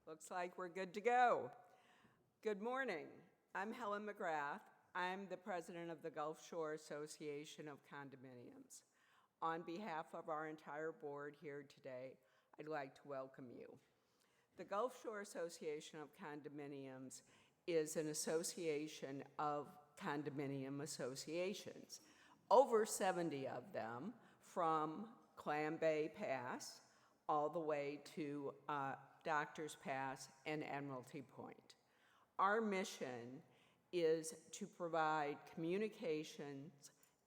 Looks like we're good to go. Good morning. I'm Helen McGrath. I'm the president of the Gulf Shore Association of Condominiums. On behalf of our entire board here today, I'd like to welcome you. The Gulf Shore Association of Condominiums is an association of condominium associations, over 70 of them from Clam Bay Pass all the way to Doctors Pass and Admiralty Point. Our mission is to provide communications,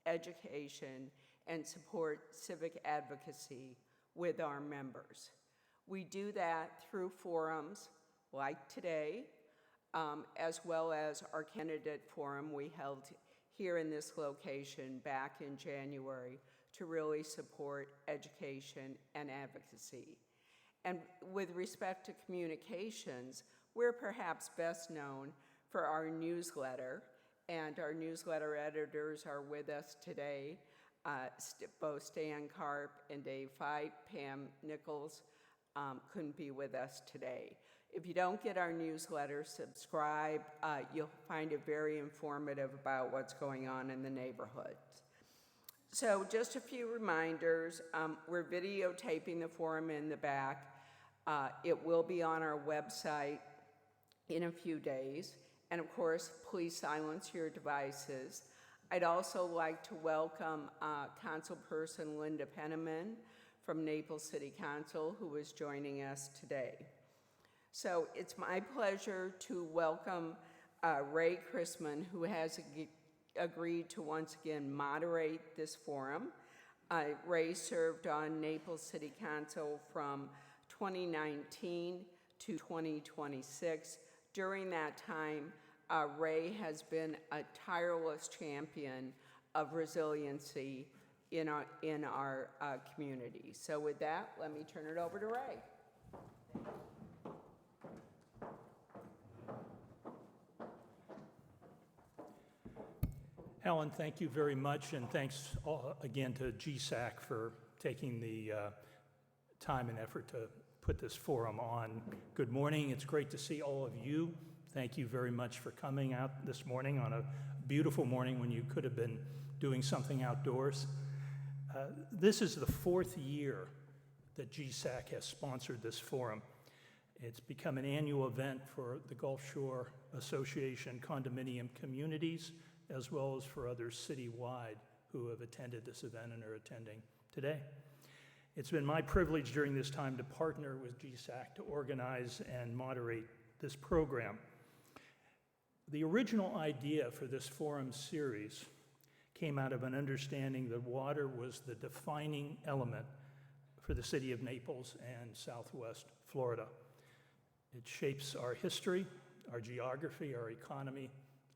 education, and support civic advocacy with our members. We do that through forums like today, as well as our candidate forum we held here in this location back in January to really support education and advocacy. And with respect to communications, we're perhaps best known for our newsletter, and our newsletter editors are with us today, both Stan Karp and Dave Feit. Pam Nichols couldn't be with us today. If you don't get our newsletter, subscribe. You'll find it very informative about what's going on in the neighborhood. So just a few reminders. We're videotaping the forum in the back. It will be on our website in a few days. And of course, please silence your devices. I'd also like to welcome Councilperson Linda Penniman from Naples City Council, who is joining us today. So it's my pleasure to welcome Ray Christman, who has agreed to once again moderate this forum. Ray served on Naples City Council from 2019 to 2026. During that time, Ray has been a tireless champion of resiliency in our community. So with that, let me turn it over to Ray. Helen, thank you very much, and thanks again to GSAC for taking the time and effort to put this forum on. Good morning. It's great to see all of you. Thank you very much for coming out this morning on a beautiful morning when you could have been doing something outdoors. This is the fourth year that GSAC has sponsored this forum. It's become an annual event for the Gulf Shore Association condominium communities, as well as for others citywide who have attended this event and are attending today. It's been my privilege during this time to partner with GSAC to organize and moderate this program. The original idea for this forum series came out of an understanding that water was the defining element for the city of Naples and Southwest Florida. It shapes our history, our geography, our economy,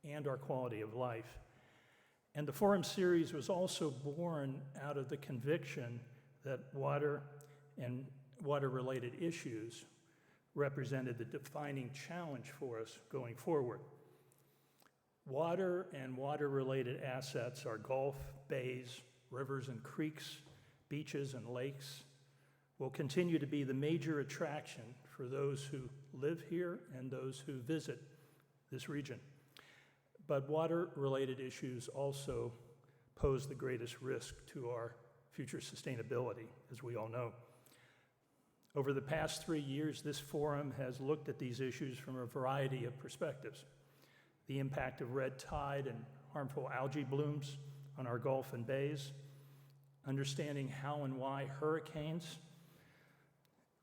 and our quality of life. And the forum series was also born out of the conviction that water and water-related issues represented the defining challenge for us going forward. Water and water-related assets are Gulf, bays, rivers and creeks, beaches and lakes, will continue to be the major attraction for those who live here and those who visit this region. But water-related issues also pose the greatest risk to our future sustainability, as we all know. Over the past 3 years, this forum has looked at these issues from a variety of perspectives. The impact of red tide and harmful algae blooms on our Gulf and bays, understanding how and why hurricanes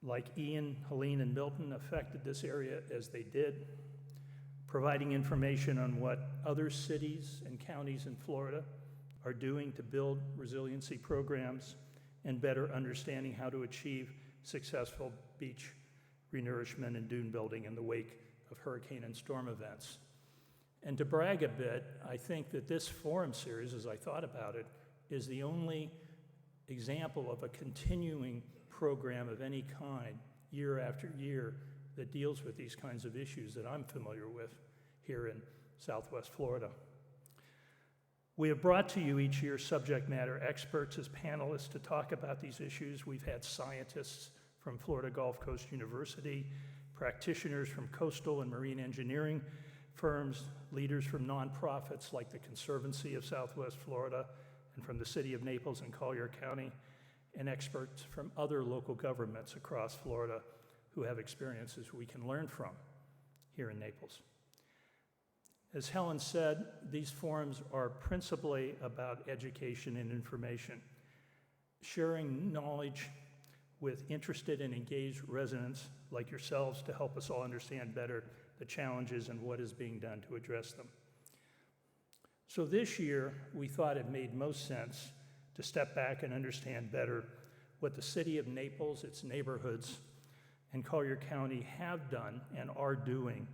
like Ian, Helene, and Milton affected this area as they did, providing information on what other cities and counties in Florida are doing to build resiliency programs, and better understanding how to achieve successful beach renourishment and dune building in the wake of hurricane and storm events. And to brag a bit, I think that this forum series, as I thought about it, is the only example of a continuing program of any kind, year after year, that deals with these kinds of issues that I'm familiar with here in Southwest Florida. We have brought to you each year subject matter experts as panelists to talk about these issues. We've had scientists from Florida Gulf Coast University practitioners from coastal and marine engineering firms, leaders from nonprofits like the Conservancy of Southwest Florida and from the City of Naples and Collier County, and experts from other local governments across Florida who have experiences we can learn from here in Naples. As Helen said, these forums are principally about education and information, sharing knowledge with interested and engaged residents like yourselves to help us all understand better the challenges and what is being done to address them. So this year, we thought it made most sense to step back and understand better what the City of Naples, its neighborhoods, and Collier County have done and are doing,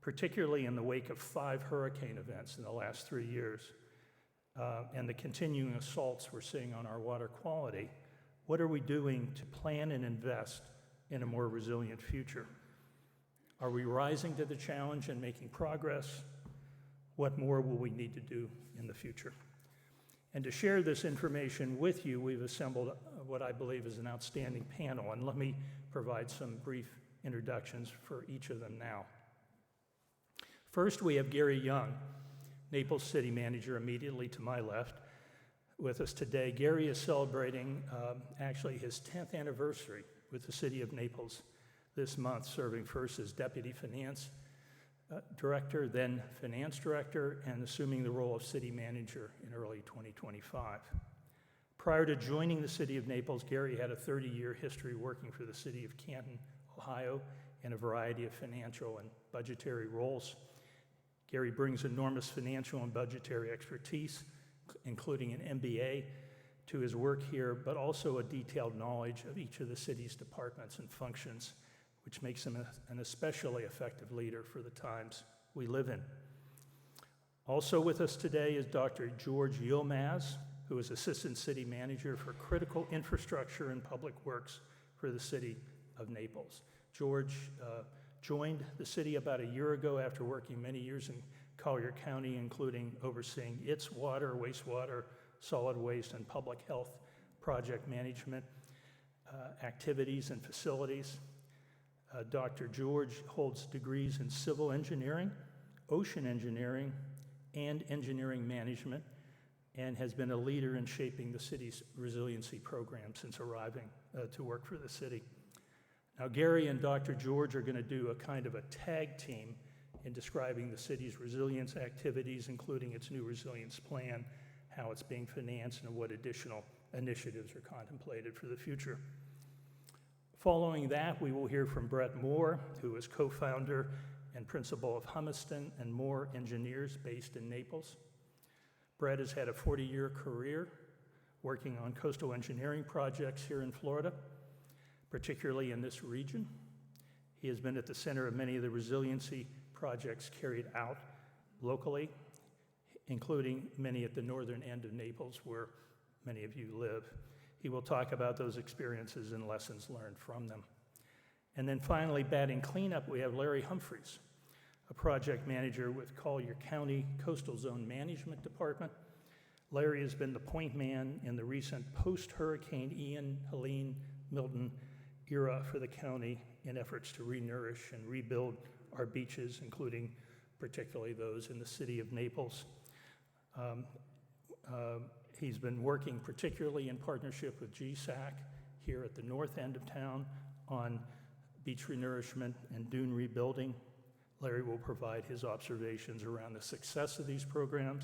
particularly in the wake of 5 hurricane events in the last 3 years, and the continuing assaults we're seeing on our water quality. What are we doing to plan and invest in a more resilient future? Are we rising to the challenge and making progress? What more will we need to do in the future? And to share this information with you, we've assembled what I believe is an outstanding panel, and let me provide some brief introductions for each of them now. First, we have Gary Young, Naples City Manager, immediately to my left, with us today. Gary is celebrating actually his 10th anniversary with the City of Naples this month, serving first as Deputy Finance Director, then Finance Director, and assuming the role of City Manager in early 2025. Prior to joining the City of Naples, Gary had a 30-year history working for the City of Canton, Ohio, in a variety of financial and budgetary roles. Gary brings enormous financial and budgetary expertise, including an MBA, to his work here, but also a detailed knowledge of each of the city's departments and functions, which makes him an especially effective leader for the times we live in. Also with us today is Dr. George Yilmaz, who is Assistant City Manager for Critical Infrastructure and Public Works for the City of Naples. George joined the city about a year ago after working many years in Collier County, including overseeing its water, wastewater, solid waste, and public health project management activities and facilities. Dr. George holds degrees in civil engineering, ocean engineering, and engineering management, and has been a leader in shaping the city's resiliency program since arriving to work for the city. Now, Gary and Dr. George are going to do a kind of a tag team in describing the city's resilience activities, including its new resilience plan, how it's being financed, and what additional initiatives are contemplated for the future. Following that, we will hear from Brett Moore, who is co-founder and principal of Humiston and Moore Engineers based in Naples. Brett has had a 40-year career working on coastal engineering projects here in Florida, particularly in this region. He has been at the center of many of the resiliency projects carried out locally, including many at the northern end of Naples, where many of you live. He will talk about those experiences and lessons learned from them. And then finally, batting cleanup, we have Larry Humphreys, a project manager with Collier County Coastal Zone Management Department. Larry has been the point man in the recent post-Hurricane Ian, Helene, Milton era for the county in efforts to re-nourish and rebuild our beaches, including particularly those in the city of Naples. He's been working particularly in partnership with GSAC here at the north end of town on beach renourishment and dune rebuilding. Larry will provide his observations around the success of these programs,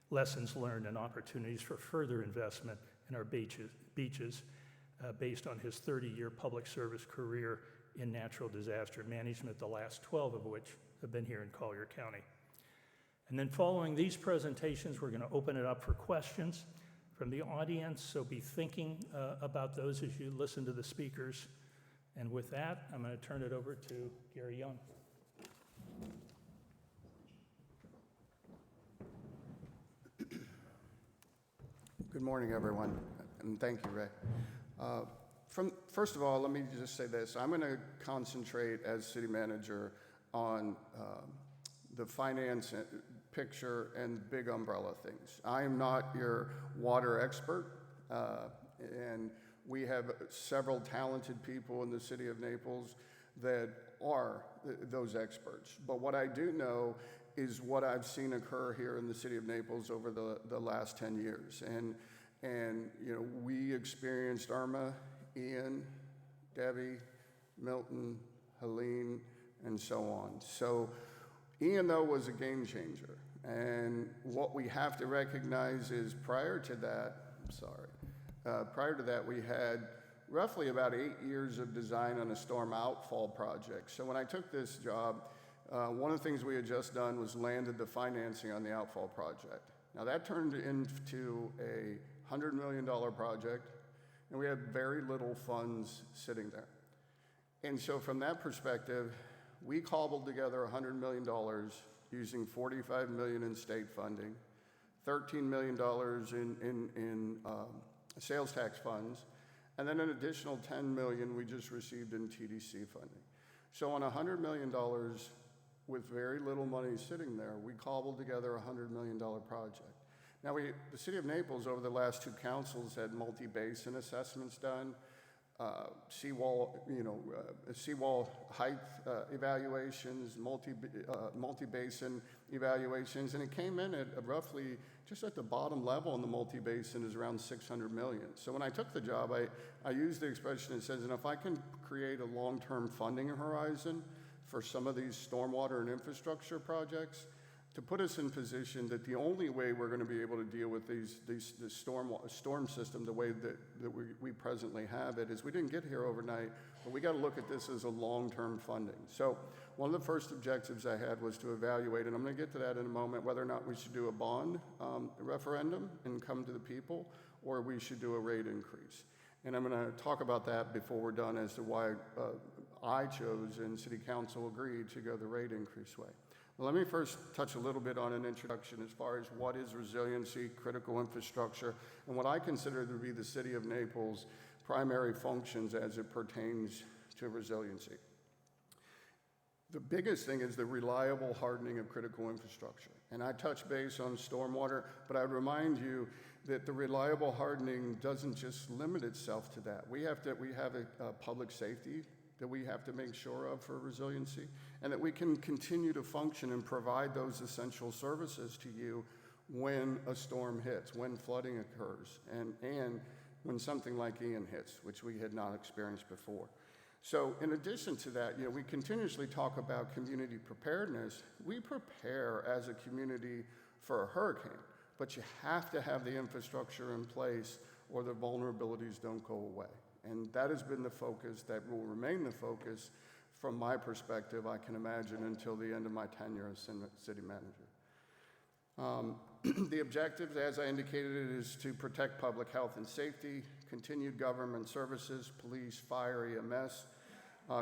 lessons learned, and opportunities for further investment in our beaches based on his 30-year public service career in natural disaster management, the last 12 of which have been here in Collier County. And then following these presentations, we're going to open it up for questions from the audience, so be thinking about those as you listen to the speakers. And with that, I'm going to turn it over to Gary Young. Good morning, everyone, and thank you, Ray. First of all, let me just say this. I'm going to concentrate as city manager on the finance picture and big umbrella things. I am not your water expert, and we have several talented people in the city of Naples that are those experts. But what I do know is what I've seen occur here in the city of Naples over the last 10 years. And you know, we experienced Irma, Ian, Debbie, Milton, Helene, and so on. So Ian, though, was a game changer. And what we have to recognize is prior to that, we had roughly about 8 years of design on a storm outfall project. So when I took this job, one of the things we had just done was landed the financing on the outfall project. Now that turned into a $100 million project, and we had very little funds sitting there. And so from that perspective, we cobbled together $100 million using $45 million in state funding, $13 million in sales tax funds, and then an additional $10 million we just received in TDC funding. So on $100 million with very little money sitting there, we cobbled together a $100 million project. Now, the city of Naples over the last two councils had multi-basin assessments done, seawall height evaluations, multi-basin evaluations, and it came in at roughly just at the bottom level in the multi-basin is around 600 million. So when I took the job, I used the expression that says, and if I can create a long-term funding horizon for some of these stormwater and infrastructure projects, to put us in position that the only way we're going to be able to deal with this storm system the way that we presently have it is we didn't get here overnight, but we got to look at this as a long-term funding. So one of the first objectives I had was to evaluate, and I'm going to get to that in a moment, whether or not we should do a bond referendum and come to the people, or we should do a rate increase. And I'm going to talk about that before we're done as to why I chose and City Council agreed to go the rate increase way. Well, let me first touch a little bit on an introduction as far as what is resiliency, critical infrastructure, and what I consider to be the City of Naples' primary functions as it pertains to resiliency. The biggest thing is the reliable hardening of critical infrastructure. And I touch base on stormwater, but I remind you that the reliable hardening doesn't just limit itself to that. We have a public safety that we have to make sure of for resiliency, and that we can continue to function and provide those essential services to you when a storm hits, when flooding occurs, and when something like Ian hits, which we had not experienced before. So in addition to that, you know, we continuously talk about community preparedness. We prepare as a community for a hurricane, but you have to have the infrastructure in place or the vulnerabilities don't go away. And that has been the focus, that will remain the focus from my perspective, I can imagine, until the end of my tenure as city manager. The objectives, as I indicated, is to protect public health and safety, continued government services, police, fire, EMS,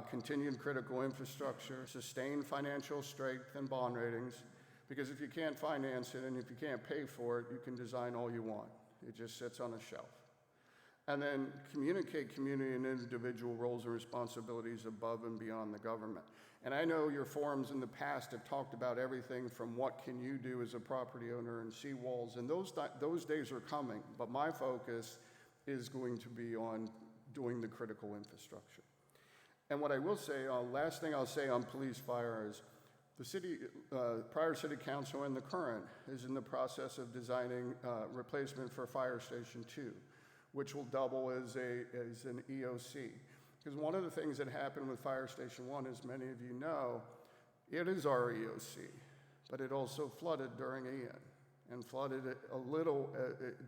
continued critical infrastructure, sustained financial strength and bond ratings, because if you can't finance it and if you can't pay for it, you can design all you want. It just sits on a shelf. And then communicate community and individual roles and responsibilities above and beyond the government. And I know your forums in the past have talked about everything from what can you do as a property owner and seawalls, and those days are coming, but my focus is going to be on doing the critical infrastructure. And what I will say, last thing I'll say on police fire is the city, prior city council and the current is in the process of designing replacement for Fire Station 2. Which will double as an EOC. Because one of the things that happened with Fire Station 1, as many of you know, it is our EOC, but it also flooded during Ian and flooded a little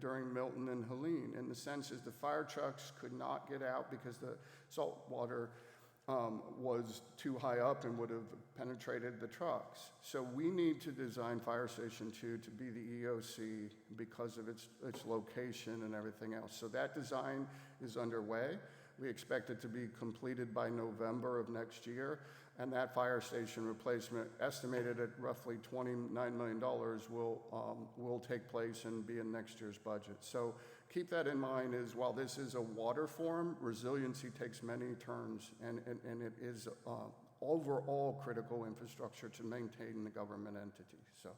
during Milton and Helene. And the sense is the fire trucks could not get out because the salt water was too high up and would have penetrated the trucks. So we need to design Fire Station 2 to be the EOC because of its location and everything else. So that design is underway. We expect it to be completed by November of next year, and that fire station replacement, estimated at roughly $29 million, will take place and be in next year's budget. So keep that in mind, is while this is a water forum, resiliency takes many turns, and it is overall critical infrastructure to maintain the government entity. So,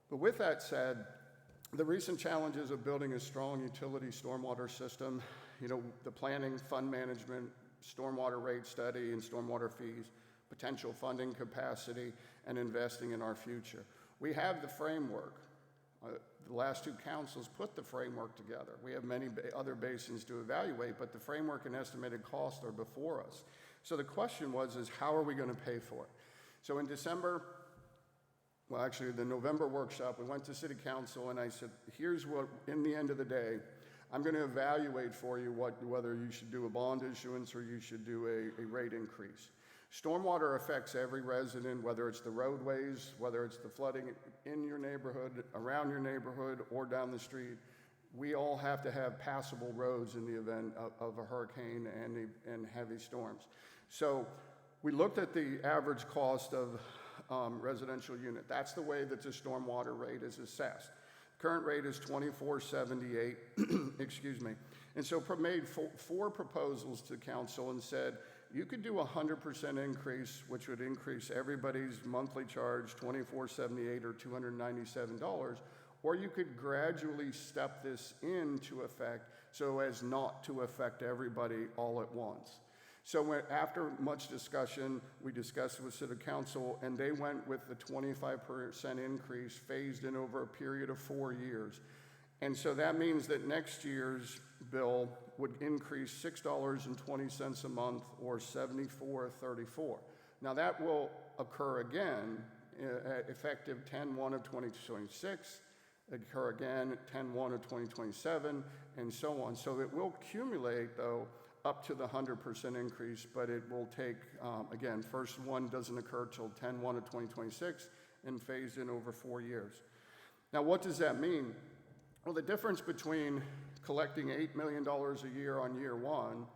but with that said, the recent challenges of building a strong utility stormwater system, you know, the planning, fund management, stormwater rate study and stormwater fees, potential funding capacity, and investing in our future. We have the framework. The last two councils put the framework together. We have many other basins to evaluate, but the framework and estimated costs are before us. So the question is how are we going to pay for it? So in December, well, actually the November workshop, we went to City Council and I said, here's what, in the end of the day, I'm going to evaluate for you whether you should do a bond issuance or you should do a rate increase. Stormwater affects every resident, whether it's the roadways, whether it's the flooding in your neighborhood, around your neighborhood, or down the street. We all have to have passable roads in the event of a hurricane and heavy storms. So we looked at the average cost of residential unit. That's the way that the stormwater rate is assessed. Current rate is $24.78, excuse me. And so made four proposals to council and said, you could do a 100% increase, which would increase everybody's monthly charge, $24.78 or $297, or you could gradually step this into effect so as not to affect everybody all at once. So after much discussion, we discussed with City Council, and they went with the 25% increase phased in over a period of 4 years. And so that means that next year's bill would increase $6.20 a month, or $74.34. Now that will occur again effective 10/1 of 2026, occur again 10/1 of 2027, and so on. So it will accumulate, though, up to the 100% increase, but it will take, again, first one doesn't occur till 10/1 of 2026 and phased in over 4 years. Now, what does that mean? Well, the difference between collecting $8 million a year on year one,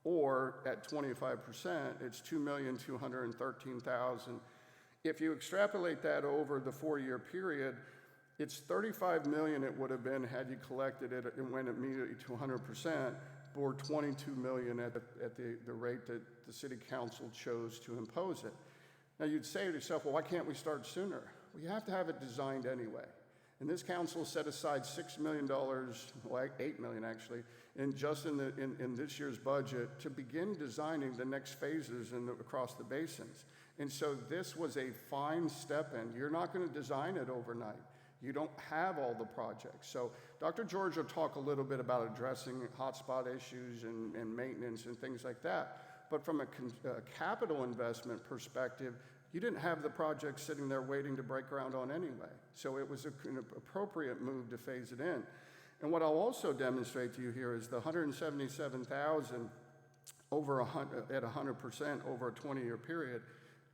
or at 25%, it's $2,213,000. If you extrapolate that over the 4-year period, it's $35 million it would have been had you collected it and went immediately to 100%, or $22 million at the rate that the City Council chose to impose it. Now you'd say to yourself, well, why can't we start sooner? Well, you have to have it designed anyway. And this council set aside $6 million, well, $8 million actually, in this year's budget to begin designing the next phases across the basins. And so this was a fine step in. You're not going to design it overnight. You don't have all the projects. So Dr. George will talk a little bit about addressing hotspot issues and maintenance and things like that. But from a capital investment perspective, you didn't have the project sitting there waiting to break ground on anyway. So it was an appropriate move to phase it in. And what I'll also demonstrate to you here is the $177,000 at 100% over a 20-year period,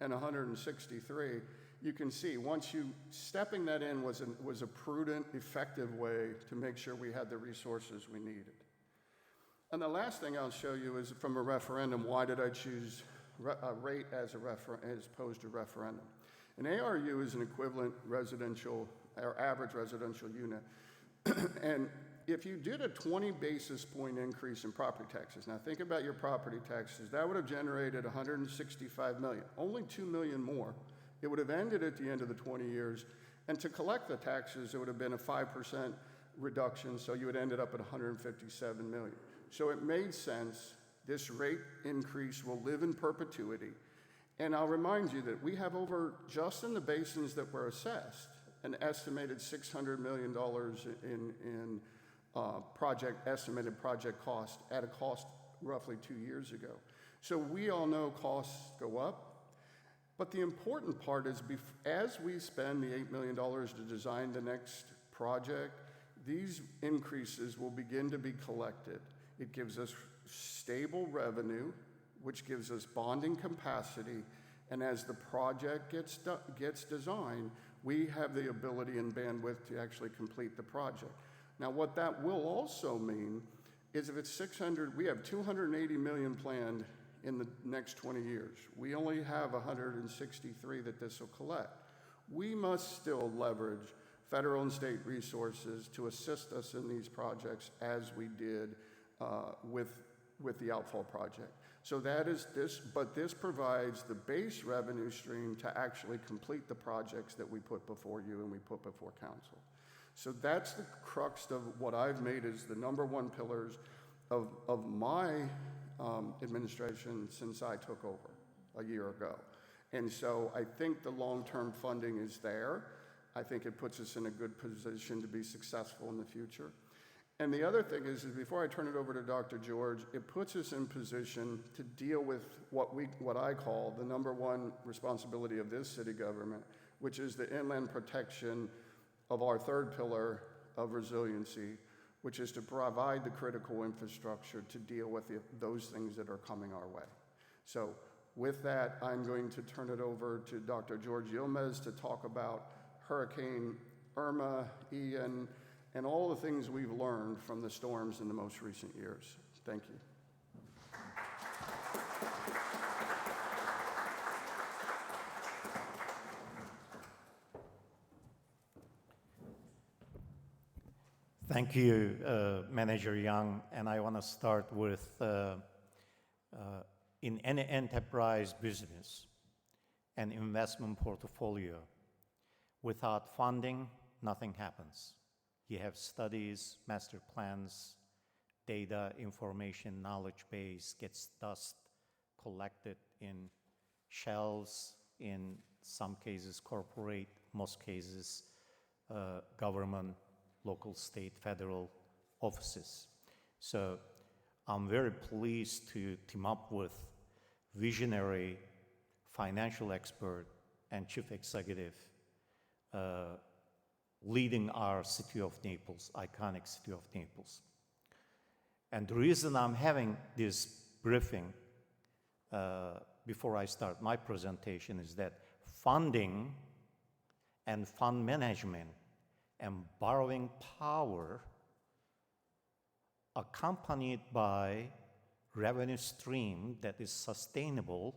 and $163,000. You can see once stepping that in was a prudent, effective way to make sure we had the resources we needed. And the last thing I'll show you is from a referendum. Why did I choose a rate as opposed to referendum? An ARU is an equivalent residential or average residential unit. And if you did a 20 basis point increase in property taxes, now think about your property taxes, that would have generated $165 million, only $2 million more. It would have ended at the end of the 20 years, and to collect the taxes, it would have been a 5% reduction, so you would have ended up at $157 million. So it made sense. This rate increase will live in perpetuity. And I'll remind you that we have just in the basins that were assessed, an estimated $600 million in estimated project cost at a cost roughly 2 years ago. So we all know costs go up. But the important part is as we spend the $8 million to design the next project, these increases will begin to be collected. It gives us stable revenue, which gives us bonding capacity, and as the project gets designed, we have the ability and bandwidth to actually complete the project. Now, what that will also mean is if it's 600, we have 280 million planned in the next 20 years. We only have 163 that this will collect. We must still leverage federal and state resources to assist us in these projects as we did with the outfall project. So that is this, but this provides the base revenue stream to actually complete the projects that we put before you and we put before council. So that's the crux of what I've made as the number one pillars of my administration since I took over a year ago. And so I think the long-term funding is there. I think it puts us in a good position to be successful in the future. And the other thing is before I turn it over to Dr. George, it puts us in position to deal with what I call the number one responsibility of this city government, which is the inland protection of our third pillar of resiliency, which is to provide the critical infrastructure to deal with those things that are coming our way. So with that, I'm going to turn it over to Dr. George Yilmaz to talk about Hurricane Irma, Ian, and all the things we've learned from the storms in the most recent years. Thank you. Thank you, Manager Young. And I want to start with, in any enterprise business and investment portfolio, without funding, nothing happens. You have studies, master plans, data, information, knowledge base gets dust collected in shells, in some cases corporate, most cases government, local, state, federal offices. So I'm very pleased to team up with visionary financial expert and chief executive leading our city of Naples, iconic city of Naples. And the reason I'm having this briefing before I start my presentation is that funding and fund management and borrowing power accompanied by revenue stream that is sustainable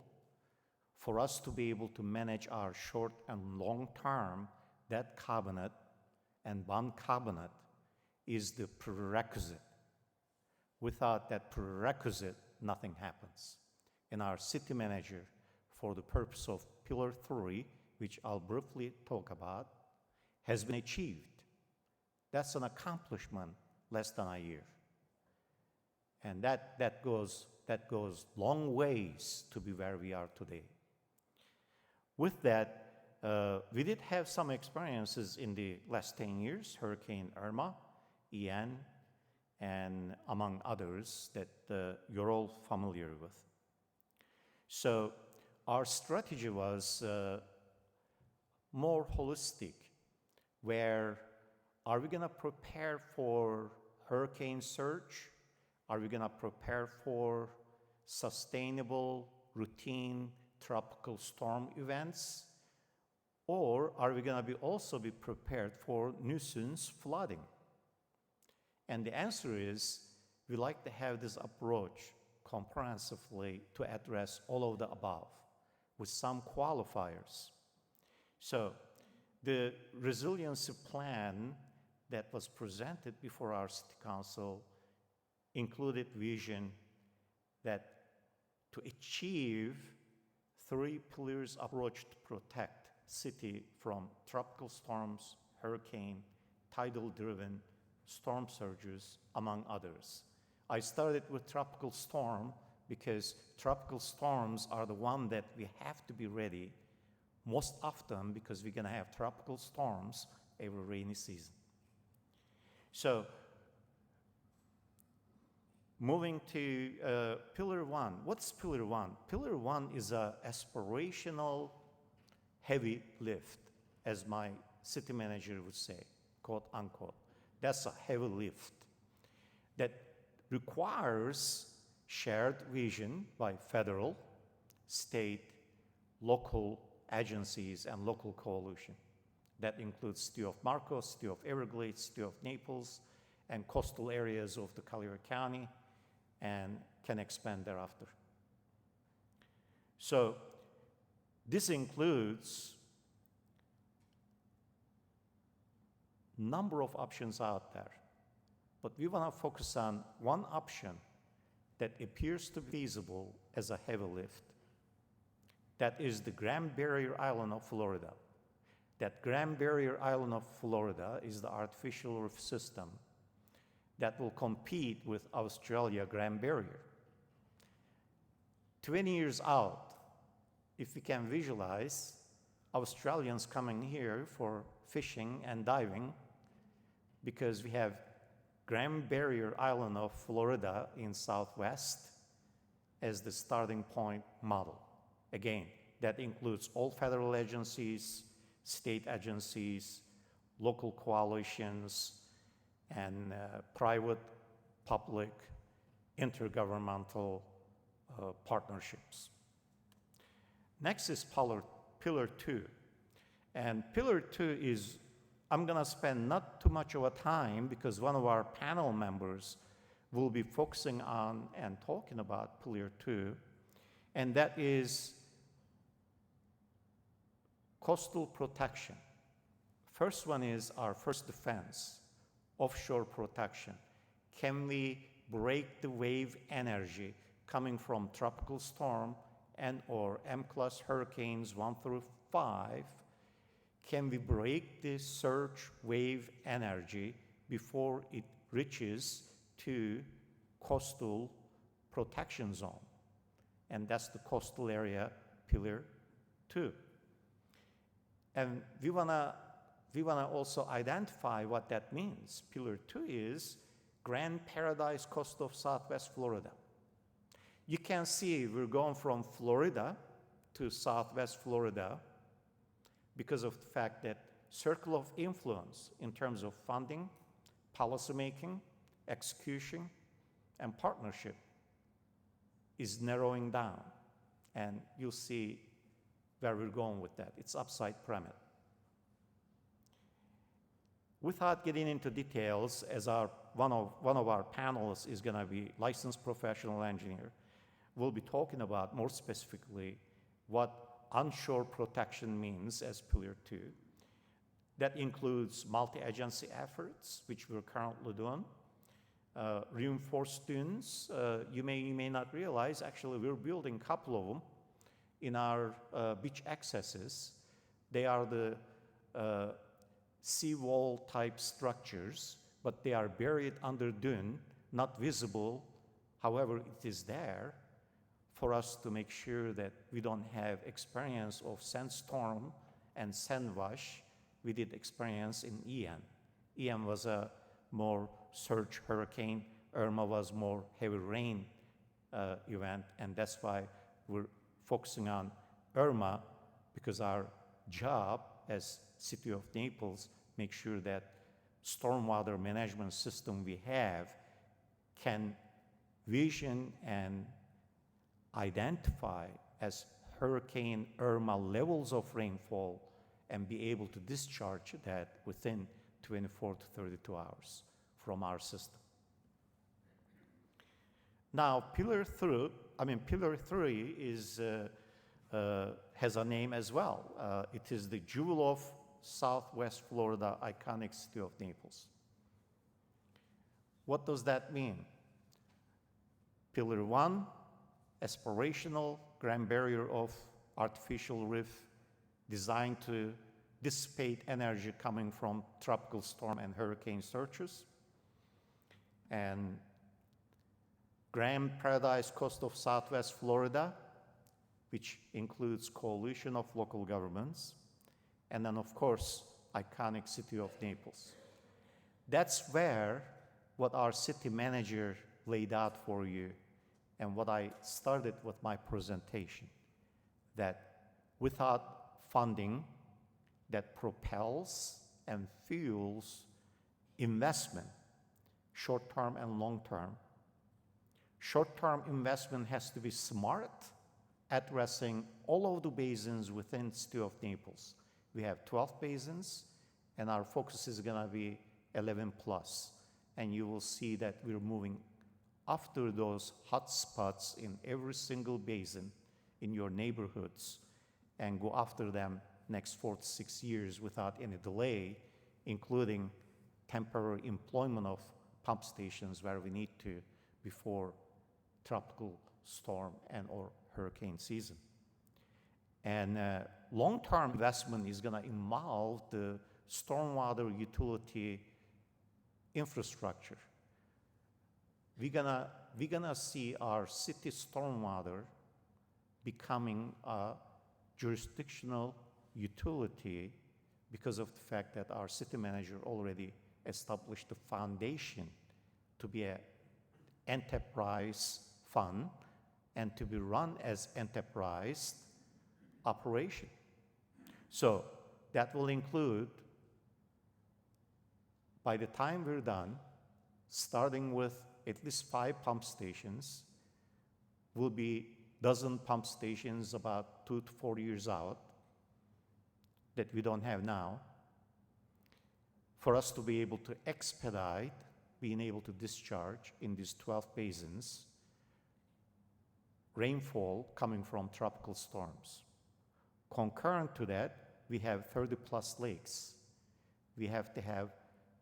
for us to be able to manage our short and long term debt covenant and bond covenant is the prerequisite. Without that prerequisite, nothing happens. And our city manager, for the purpose of Pillar 3, which I'll briefly talk about, has been achieved. That's an accomplishment less than a year. And that goes long ways to be where we are today. With that, we did have some experiences in the last 10 years, Hurricane Irma, Ian, and among others that you're all familiar with. So our strategy was more holistic, where are we going to prepare for hurricane surge? Are we going to prepare for sustainable, routine tropical storm events? Or are we going to also be prepared for nuisance flooding? And the answer is, we like to have this approach comprehensively to address all of the above with some qualifiers. So the resiliency plan that was presented before our city council included vision that to achieve 3 pillars approach to protect city from tropical storms, hurricane, tidal-driven storm surges, among others. I started with tropical storm because tropical storms are the one that we have to be ready most often because we're going to have tropical storms every rainy season. So moving to Pillar 1. What's Pillar 1? Pillar 1 is an aspirational heavy lift, as my city manager would say, quote unquote. That's a heavy lift that requires shared vision by federal, state, local agencies, and local coalition. That includes City of Marcos, City of Everglades, City of Naples, and coastal areas of the Collier County, and can expand thereafter. So this includes number of options out there, but we want to focus on one option that appears to be feasible as a heavy lift. That is the Grand Barrier Island of Florida. That Grand Barrier Island of Florida is the artificial reef system that will compete with Australia Grand Barrier. 20 years out, if we can visualize Australians coming here for fishing and diving, because we have Grand Barrier Island of Florida in Southwest as the starting point model. Again, that includes all federal agencies, state agencies, local coalitions, and private, public, intergovernmental partnerships. Next is Pillar 2. And Pillar 2 is, I'm going to spend not too much of a time because one of our panel members will be focusing on and talking about Pillar 2, and that is coastal protection. First one is our first defense, offshore protection. Can we break the wave energy coming from tropical storm and or M-class hurricanes 1 through 5? Can we break the surge wave energy before it reaches to coastal protection zone? And that's the coastal area, Pillar 2. And we wanna also identify what that means. Pillar 2 is Grand Paradise Coast of Southwest Florida. You can see we're going from Florida to Southwest Florida because of the fact that circle of influence in terms of funding, policymaking, execution, and partnership is narrowing down. And you'll see where we're going with that. It's upside pyramid. Without getting into details, as one of our panelists is going to be licensed professional engineer, we'll be talking about more specifically what onshore protection means as Pillar 2. That includes multi-agency efforts, which we're currently doing. Reinforced dunes, you may not realize, actually we're building a couple of them in our beach accesses. They are the seawall type structures, but they are buried under dune, not visible. However, it is there for us to make sure that we don't have experience of sandstorm and sand wash. We did experience in Ian. Ian was a more surge hurricane. Irma was more heavy rain event, and that's why we're focusing on Irma, because our job as City of Naples make sure that stormwater management system we have can vision and identify as Hurricane Irma levels of rainfall and be able to discharge that within 24 to 32 hours from our system. Now, Pillar 3 is, has a name as well. It is the Jewel of Southwest Florida, iconic City of Naples. What does that mean? Pillar 1, aspirational Grand Barrier of artificial reef designed to dissipate energy coming from tropical storm and hurricane surges. And Grand Paradise Coast of Southwest Florida, which includes coalition of local governments. And then, of course, iconic City of Naples. That's where what our city manager laid out for you and what I started with my presentation, that without funding that propels and fuels investment, short-term and long-term. Short-term investment has to be smart, addressing all of the basins within City of Naples. We have 12 basins, and our focus is going to be 11 plus. And you will see that we're moving after those hot spots in every single basin in your neighborhoods and go after them next 4 to 6 years without any delay, including temporary employment of pump stations where we need to before tropical storm and or hurricane season. And long-term investment is going to involve the stormwater utility infrastructure. We're gonna see our city stormwater becoming a jurisdictional utility because of the fact that our city manager already established the foundation to be an enterprise fund and to be run as enterprise operation. So that will include, by the time we're done, starting with at least 5 pump stations, will be dozen pump stations about 2 to 4 years out that we don't have now, for us to be able to expedite being able to discharge in these 12 basins rainfall coming from tropical storms. Concurrent to that, we have 30 plus lakes. We have to have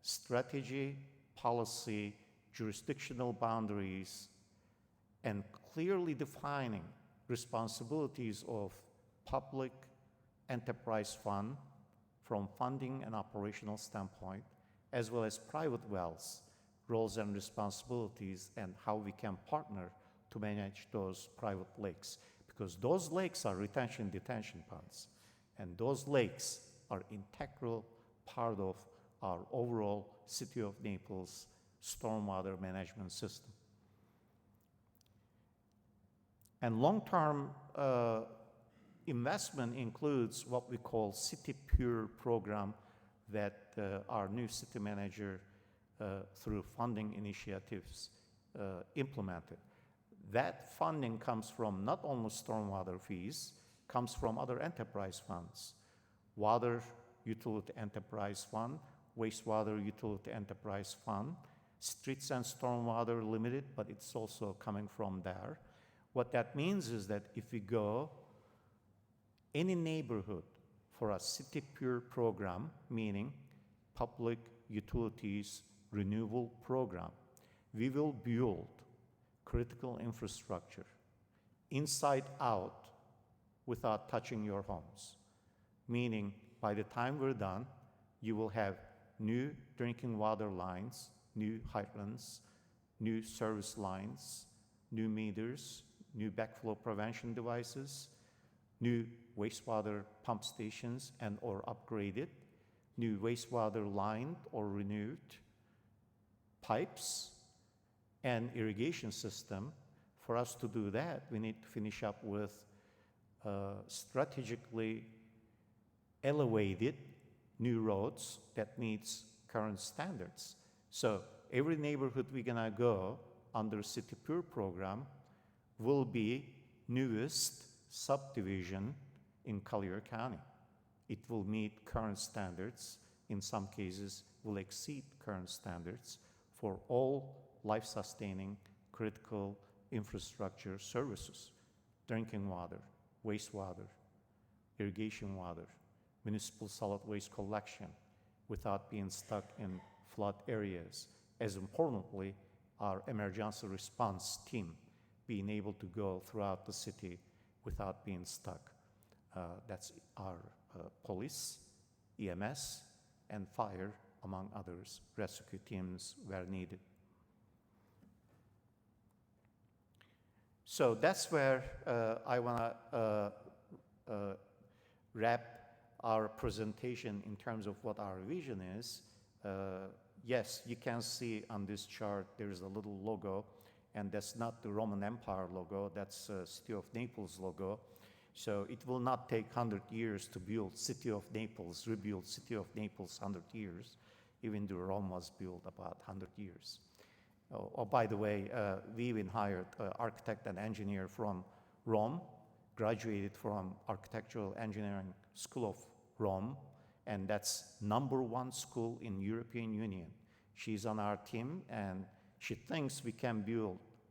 strategy, policy, jurisdictional boundaries, and clearly defining responsibilities of public enterprise fund from funding and operational standpoint, as well as private wells, roles and responsibilities, and how we can partner to manage those private lakes. Because those lakes are retention detention ponds, and those lakes are integral part of our overall City of Naples stormwater management system. And long-term investment includes what we call City Pure program that our new city manager through funding initiatives implemented. That funding comes from not only stormwater fees, comes from other enterprise funds, water utility enterprise fund, wastewater utility enterprise fund, streets and stormwater limited, but it's also coming from there. What that means is that if we go any neighborhood for a City Pure program, meaning public utilities renewable program, we will build critical infrastructure inside out without touching your homes. Meaning, by the time we're done, you will have new drinking water lines, new hydrants, new service lines, new meters, new backflow prevention devices, new wastewater pump stations and or upgraded, new wastewater lined or renewed pipes, and irrigation system. For us to do that, we need to finish up with strategically elevated new roads that meets current standards. So every neighborhood we're gonna go under City Pure program will be newest subdivision in Collier County. It will meet current standards. In some cases, will exceed current standards for all life-sustaining critical infrastructure services: drinking water, wastewater, irrigation water, municipal solid waste collection, without being stuck in flood areas. As importantly, our emergency response team being able to go throughout the city without being stuck. That's our police, EMS, and fire, among others, rescue teams where needed. So that's where I want to wrap our presentation in terms of what our vision is. Yes, you can see on this chart there is a little logo, and that's not the Roman Empire logo, that's City of Naples logo. So it will not take 100 years to build City of Naples, rebuild City of Naples 100 years, even though Rome was built about 100 years. Oh, by the way, we even hired an architect and engineer from Rome, graduated from Architectural Engineering School of Rome, and that's #1 school in European Union. She's on our team, and she thinks we can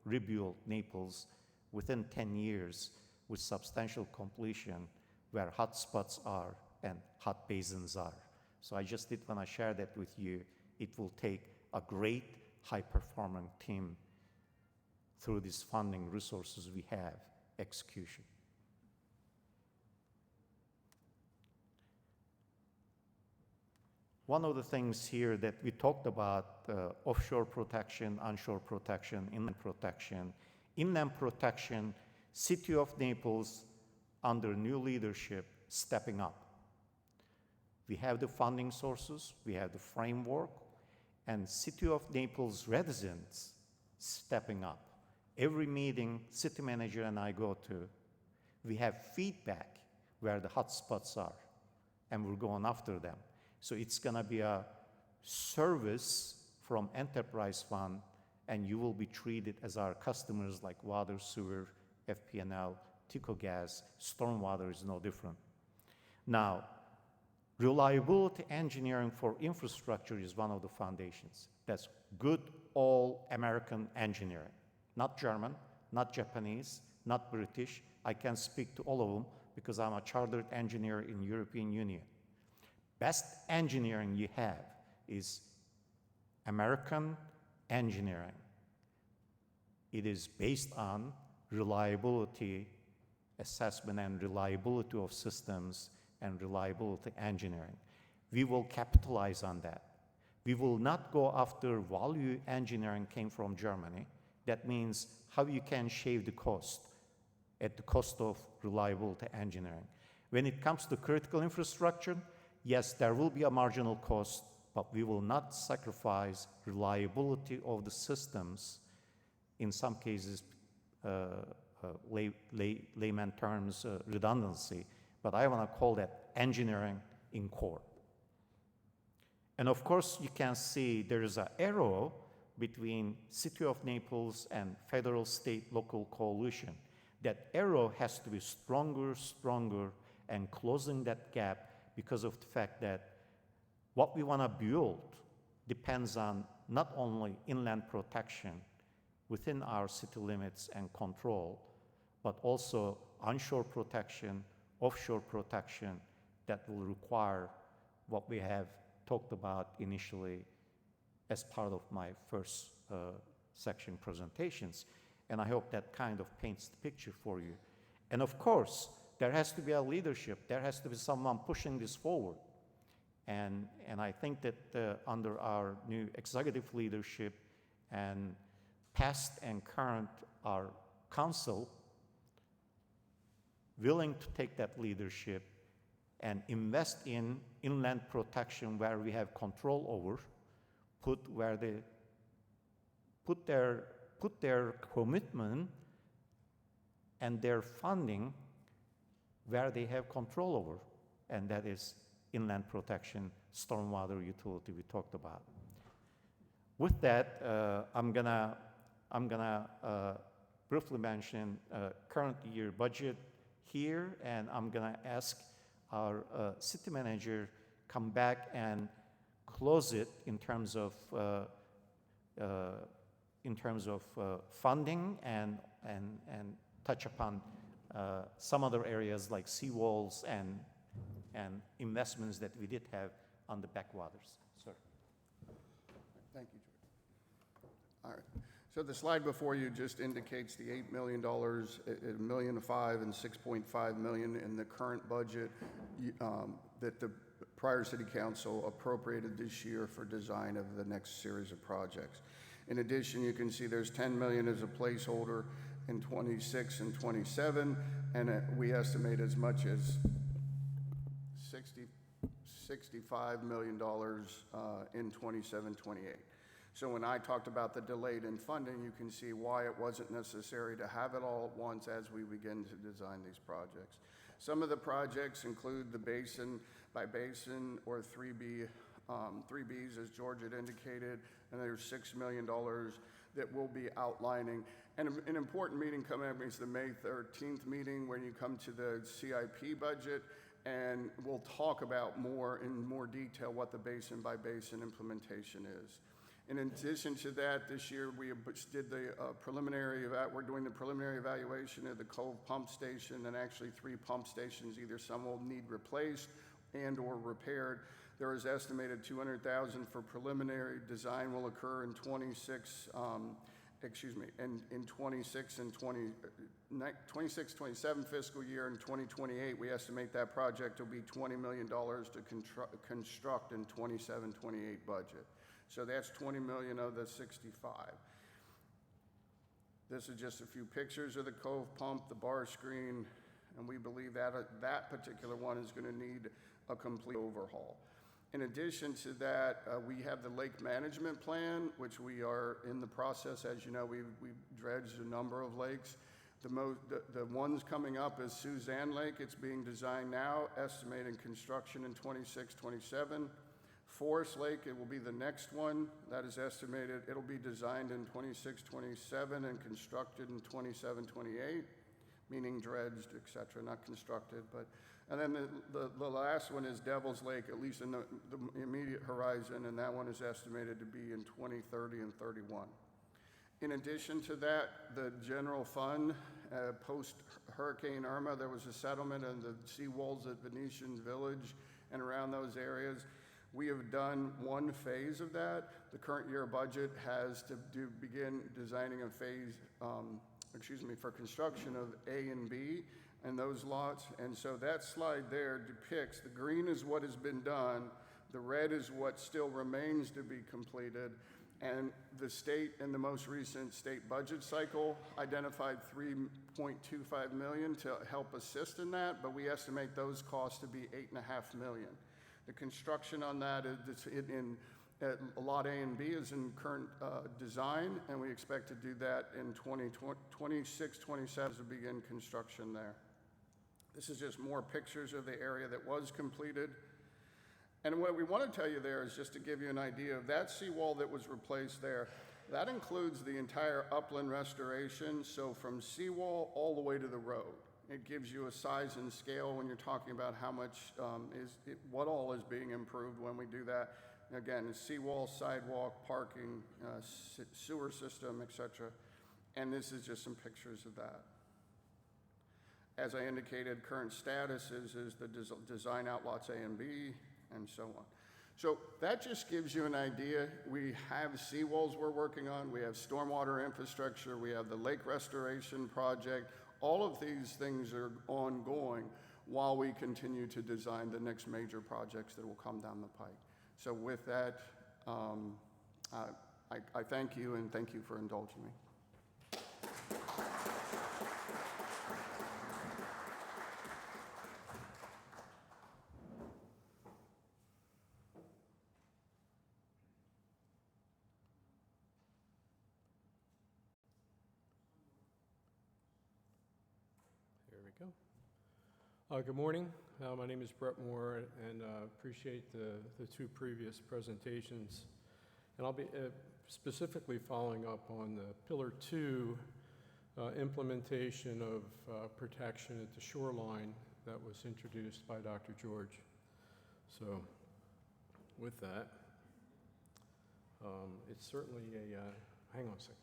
rebuild Naples within 10 years with substantial completion where hot spots are and hot basins are. So I just did want to share that with you. It will take a great high-performing team through these funding resources we have, execution. One of the things here that we talked about, offshore protection, onshore protection, inland protection. Inland protection, City of Naples, under new leadership, stepping up. We have the funding sources, we have the framework, and City of Naples residents stepping up. Every meeting city manager and I go to, we have feedback where the hot spots are, and we're going after them. So it's gonna be a service from enterprise fund, and you will be treated as our customers like water, sewer, FP&L, Tico Gas, stormwater is no different. Now, reliability engineering for infrastructure is one of the foundations. That's good all-American engineering. Not German, not Japanese, not British. I can speak to all of them because I'm a chartered engineer in European Union. Best engineering you have is American engineering. It is based on reliability assessment and reliability of systems and reliability engineering. We will capitalize on that. We will not go after value engineering came from Germany. That means how you can shave the cost at the cost of reliability engineering. When it comes to critical infrastructure, yes, there will be a marginal cost, but we will not sacrifice reliability of the systems, in some cases, layman terms, redundancy, but I want to call that engineering in core. And of course, you can see there is an arrow between City of Naples and federal, state, local coalition. That arrow has to be stronger, stronger, and closing that gap because of the fact that what we want to build depends on not only inland protection within our city limits and control, but also onshore protection, offshore protection that will require what we have talked about initially as part of my first section presentations. And I hope that kind of paints the picture for you. And of course, there has to be a leadership. There has to be someone pushing this forward. And I think that under our new executive leadership and past and current, our council, willing to take that leadership and invest in inland protection where we have control over, put their commitment and their funding where they have control over, and that is inland protection, stormwater utility we talked about. With that, I'm gonna briefly mention current year budget here, and I'm gonna ask our city manager come back and close it in terms of funding and touch upon some other areas like seawalls and investments that we did have on the backwaters. Sir. Thank you, George. All right. So the slide before you just indicates the $8 million, $1.5 million and $6.5 million in the current budget that the prior city council appropriated this year for design of the next series of projects. In addition, you can see there's $10 million as a placeholder in 26 and 27, and we estimate as much as $65 million in 27, 28. So when I talked about the delayed in funding, you can see why it wasn't necessary to have it all at once as we begin to design these projects. Some of the projects include the basin by basin or 3B, 3Bs as George had indicated, and there's $6 million that we'll be outlining. And an important meeting coming up is the May 13th meeting when you come to the CIP budget, and we'll talk about in more detail what the basin by basin implementation is. In addition to that, this year we did the we're doing the preliminary evaluation of the Cove Pump Station, and actually 3 pump stations, either some will need replaced and or repaired. There is estimated $200,000 for preliminary design will occur in 26, in 26 and 26, 27 fiscal year. In 2028, we estimate that project will be $20 million to construct in 27, 28 budget. So that's $20 million of the 65. This is just a few pictures of the cove pump, the bar screen, and we believe that that particular one is going to need a complete overhaul. In addition to that, we have the lake management plan, which we are in the process. As you know, we've dredged a number of lakes. The ones coming up is Suzanne Lake. It's being designed now, estimating construction in 26, 27. Forest Lake, it will be the next one. That is estimated. It'll be designed in 26, 27 and constructed in 27, 28, meaning dredged, et cetera, not constructed. And then the last one is Devil's Lake, at least in the immediate horizon, and that one is estimated to be in 2030 and 31. In addition to that, the general fund, post-Hurricane Irma, there was a settlement on the seawalls at Venetian Village and around those areas. We have done one phase of that. The current year budget has to begin designing a phase, for construction of A and B and those lots. And so that slide there depicts, the green is what has been done, the red is what still remains to be completed, and the state in the most recent state budget cycle identified $3.25 million to help assist in that, but we estimate those costs to be $8.5 million. The construction on that is in Lot A and B is in current design, and we expect to do that in 26, 27 to begin construction there. This is just more pictures of the area that was completed. And what we want to tell you there is just to give you an idea of that seawall that was replaced there. That includes the entire upland restoration, so from seawall all the way to the road. It gives you a size and scale when you're talking about how much what all is being improved when we do that. Again, seawall, sidewalk, parking, sewer system, etc. And this is just some pictures of that. As I indicated, current status is the design out lots A and B, and so on. So that just gives you an idea. We have seawalls we're working on. We have stormwater infrastructure. We have the lake restoration project. All of these things are ongoing while we continue to design the next major projects that will come down the pike. So with that, I thank you, and thank you for indulging me. There we go. Good morning. My name is Brett Moore, and appreciate the two previous presentations. And I'll be specifically following up on the Pillar 2 implementation of protection at the shoreline that was introduced by Dr. George. So with that, it's certainly a, hang on a second.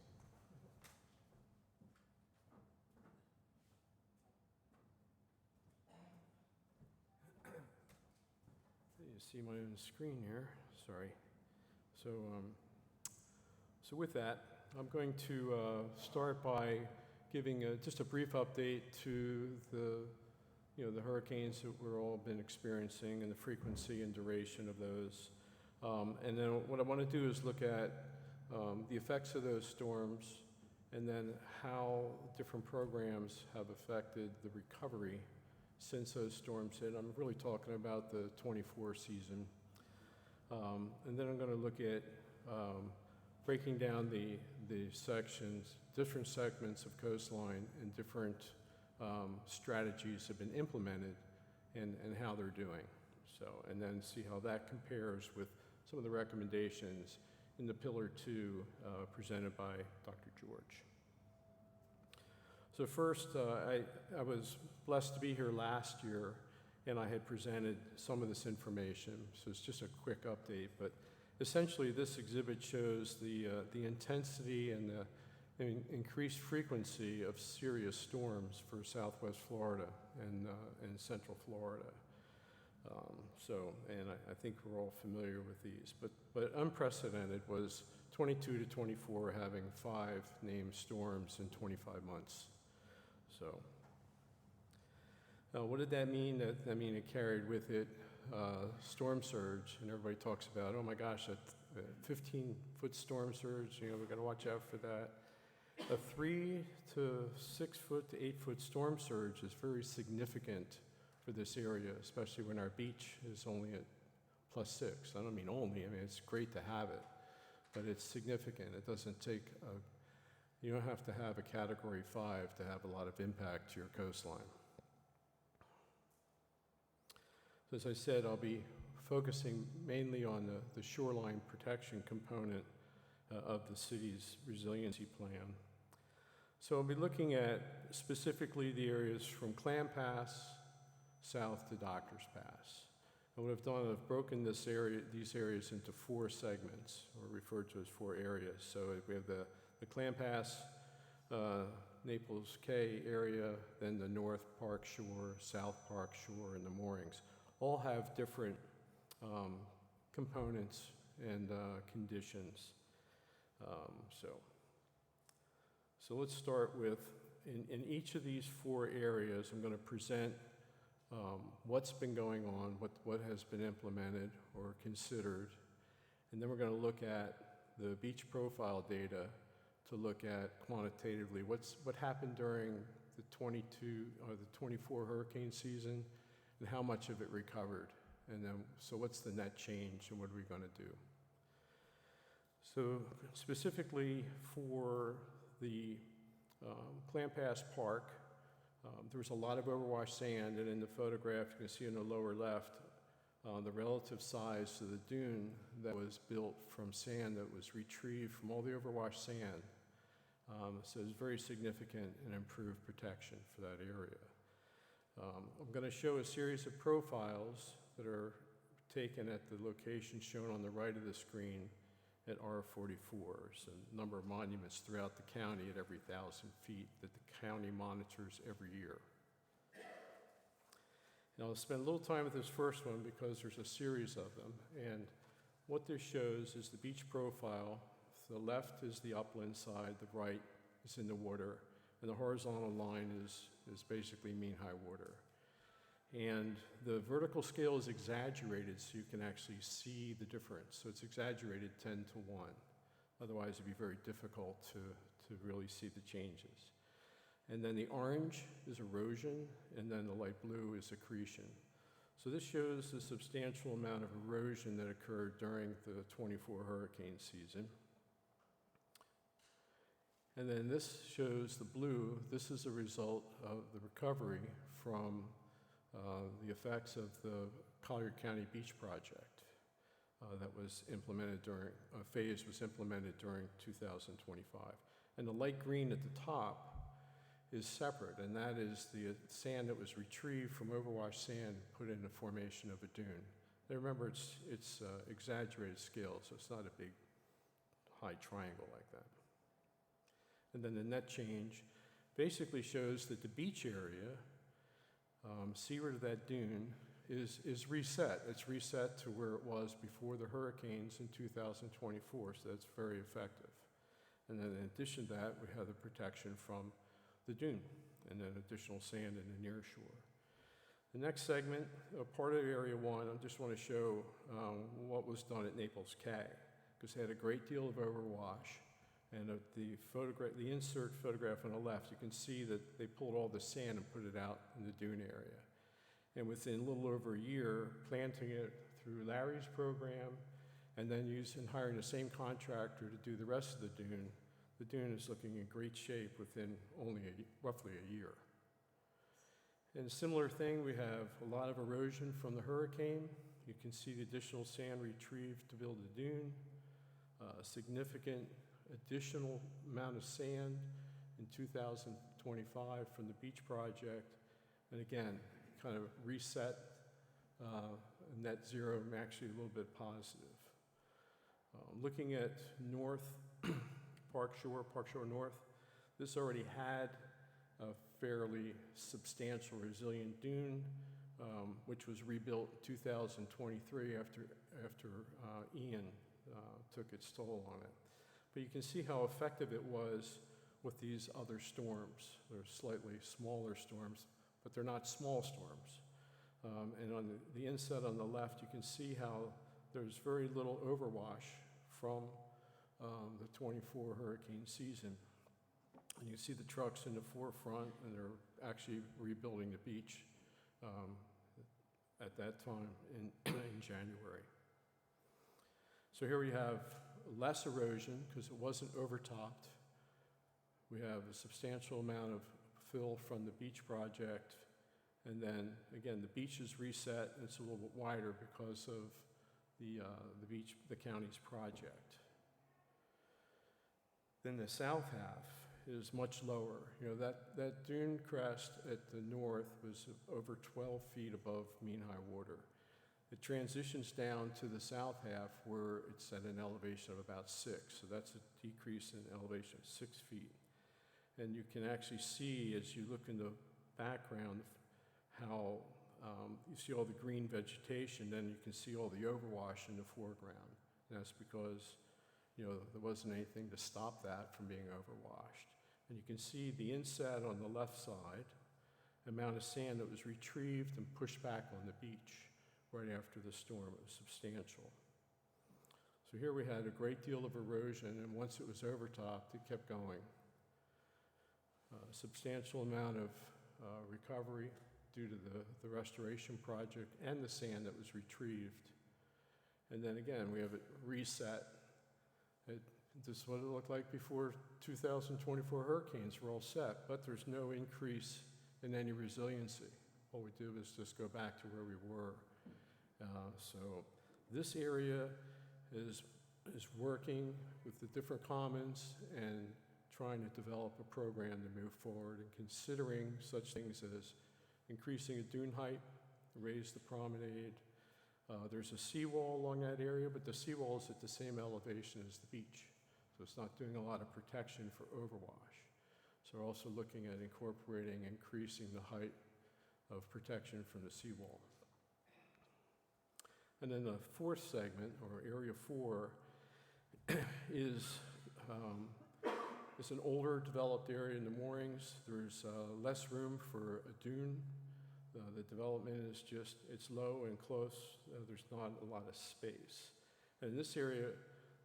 You see my own screen here, sorry. So with that, I'm going to start by giving just a brief update to the hurricanes that we've all been experiencing and the frequency and duration of those. And then what I want to do is look at the effects of those storms and then how different programs have affected the recovery since those storms hit. I'm really talking about the 24 season. And then I'm going to look at breaking down the sections, different segments of coastline, and different strategies have been implemented and how they're doing. So, and then see how that compares with some of the recommendations in the Pillar 2 presented by Dr. George. So first, I was blessed to be here last year, and I had presented some of this information, so it's just a quick update. But essentially, this exhibit shows the intensity and the increased frequency of serious storms for Southwest Florida and Central Florida. And I think we're all familiar with these. But unprecedented was 22 to 24 having 5 named storms in 25 months. So, what did that mean? That mean it carried with it storm surge, and everybody talks about, oh my gosh, that 15-foot storm surge, we've got to watch out for that. A 3 to 6 foot to 8 foot storm surge is very significant for this area, especially when our beach is only at +6. I don't mean only, I mean it's great to have it, but it's significant. It doesn't take you don't have to have a category 5 to have a lot of impact to your coastline. So as I said, I'll be focusing mainly on the shoreline protection component of the city's resiliency plan. So I'll be looking at specifically the areas from Clam Pass south to Doctor's Pass. And what I've done, I've broken these areas into 4 segments, or referred to as 4 areas. So we have the Clam Pass, Naples Cay area, then the North Park Shore, South Park Shore, and the moorings. All have different components and conditions. So let's start with, in each of these 4 areas, I'm going to present what's been going on, what has been implemented or considered, and then we're going to look at the beach profile data to look at quantitatively what happened during the 22 or the 24 hurricane season and how much of it recovered. And then, so what's the net change and what are we going to do? So specifically for the Clam Pass Park, there was a lot of overwash sand, and in the photograph you can see in the lower left the relative size of the dune that was built from sand that was retrieved from all the overwash sand. So it's very significant and improved protection for that area. I'm going to show a series of profiles that are taken at the location shown on the right of the screen at R44s, a number of monuments throughout the county at every 1,000 feet that the county monitors every year. And I'll spend a little time with this first one because there's a series of them. And what this shows is the beach profile. The left is the upland side, the right is in the water, and the horizontal line is basically mean high water. And the vertical scale is exaggerated so you can actually see the difference. So it's exaggerated 10 to 1. Otherwise it'd be very difficult to really see the changes. And then the orange is erosion, and then the light blue is accretion. So this shows the substantial amount of erosion that occurred during the 24 hurricane season. And then this shows the blue. This is a result of the recovery from the effects of the Collier County Beach Project that was implemented during, phase was implemented during 2025. And the light green at the top is separate, and that is the sand that was retrieved from overwashed sand put in the formation of a dune. Now remember, it's exaggerated scale, so it's not a big high triangle like that. And then the net change basically shows that the beach area, seaward of that dune, is reset. It's reset to where it was before the hurricanes in 2024, so that's very effective. And then in addition to that, we have the protection from the dune, and then additional sand in the near shore. The next segment, part of Area 1, I just want to show what was done at Naples Cay, because they had a great deal of overwash. And the insert photograph on the left, you can see that they pulled all the sand and put it out in the dune area. And within a little over a year, planting it through Larry's program, and then hiring the same contractor to do the rest of the dune is looking in great shape within only roughly a year. And a similar thing, we have a lot of erosion from the hurricane. You can see the additional sand retrieved to build the dune, significant additional amount of sand in 2025 from the beach project, and again, kind of reset net zero, actually a little bit positive. Looking at North Park Shore North, this already had a fairly substantial resilient dune, which was rebuilt in 2023 after Ian took its toll on it. But you can see how effective it was with these other storms. They're slightly smaller storms, but they're not small storms. And on the inset on the left, you can see how there's very little overwash from the 24 hurricane season. And you can see the trucks in the forefront, and they're actually rebuilding the beach at that time in, in January. So here we have less erosion because it wasn't overtopped. We have a substantial amount of fill from the beach project. And then, again, the beach is reset, and it's a little bit wider because of the county's project. Then the south half is much lower. You know, that dune crest at the north was over 12 feet above mean high water. It transitions down to the south half where it's at an elevation of about 6. So that's a decrease in elevation of 6 feet. And you can actually see, as you look in the background, how you see all the green vegetation, then you can see all the overwash in the foreground. And that's because, you know, there wasn't anything to stop that from being overwashed. And you can see the inset on the left side, amount of sand that was retrieved and pushed back on the beach right after the storm. It was substantial. So here we had a great deal of erosion, and once it was overtopped, it kept going. Substantial amount of recovery due to the restoration project and the sand that was retrieved. And then again, we have it reset. This is what it looked like before 2024 hurricanes were all set, but there's no increase in any resiliency. All we do is just go back to where we were. So this area is working with the different commons and trying to develop a program to move forward and considering such things as increasing a dune height, raise the promenade. There's a seawall along that area, but the seawall is at the same elevation as the beach. So it's not doing a lot of protection for overwash. So we're also looking at incorporating, increasing the height of protection from the seawall. And then the fourth segment, or area 4, is it's an older developed area in the moorings. There's less room for a dune. The development is just, it's low and close. There's not a lot of space. And in this area,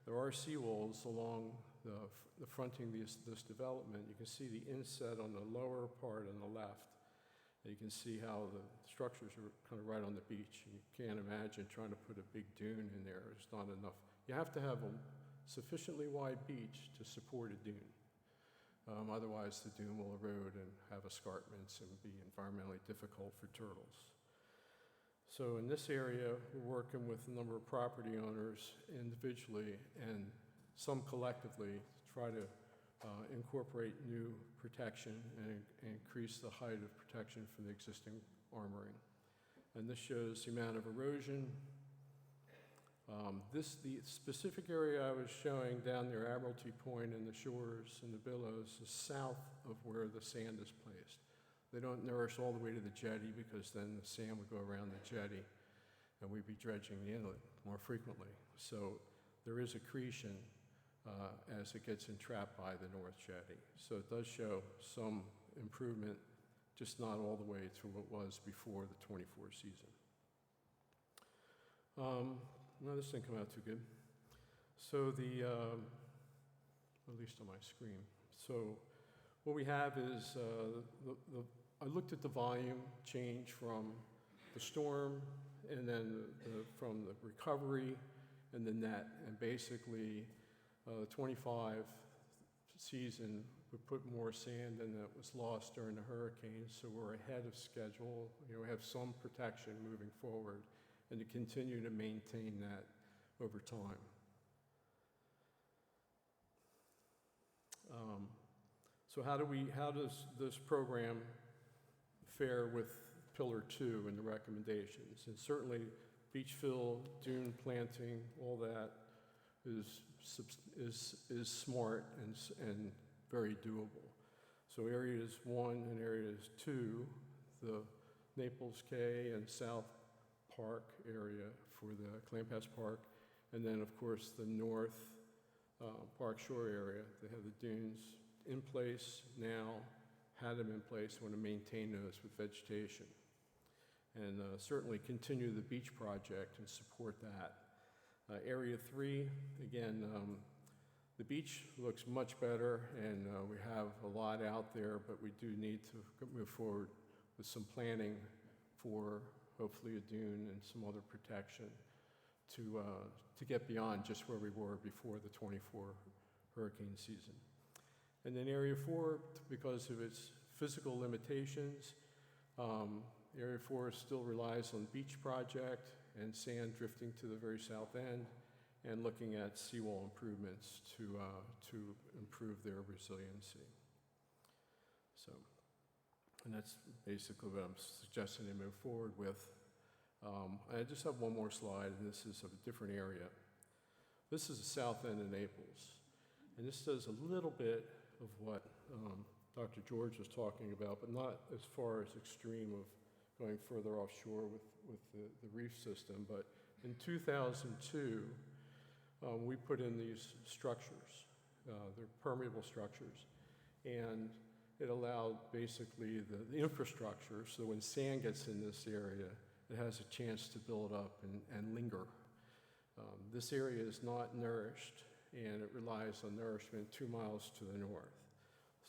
there are seawalls along the fronting this development. You can see the inset on the lower part on the left. And you can see how the structures are kind of right on the beach. You can't imagine trying to put a big dune in there. There's not enough. You have to have a sufficiently wide beach to support a dune. Otherwise, the dune will erode and have escarpments and be environmentally difficult for turtles. So in this area, we're working with a number of property owners individually and some collectively to try to incorporate new protection and increase the height of protection from the existing armoring. And this shows the amount of erosion. The specific area I was showing down near Admiralty Point and the shores and the billows is south of where the sand is placed. They don't nourish all the way to the jetty because then the sand would go around the jetty and we'd be dredging the inlet more frequently. So there is accretion as it gets entrapped by the north jetty. So it does show some improvement, just not all the way to what was before the 24 season. No, this didn't come out too good. So at least on my screen. So what we have is, I looked at the volume change from the storm and then from the recovery and the net. And basically, the 25 season would put more sand than that was lost during the hurricane. So we're ahead of schedule. You know, we have some protection moving forward and to continue to maintain that over time. So how does this program fare with Pillar 2 and the recommendations? And certainly beach fill, dune planting, all that is smart and very doable. So areas 1 and areas 2, the Naples Cay and South Park area for the Clam Pass Park, and then of course the North Park Shore area. They have the dunes in place now, had them in place, want to maintain those with vegetation. And certainly continue the beach project and support that. Area 3, again, The beach looks much better, and we have a lot out there, but we do need to move forward with some planning for hopefully a dune and some other protection to get beyond just where we were before the 24 hurricane season. And then Area 4, because of its physical limitations, Area 4 still relies on beach project and sand drifting to the very south end, and looking at seawall improvements to improve their resiliency. So, and that's basically what I'm suggesting they move forward with. I just have one more slide, and this is of a different area. This is the south end of Naples, and this does a little bit of what Dr. George was talking about, but not as far as extreme of going further offshore with the reef system. But in 2002, we put in these structures. They're permeable structures, and it allowed basically the infrastructure, so when sand gets in this area, it has a chance to build up and linger. This area is not nourished, and it relies on nourishment 2 miles to the north.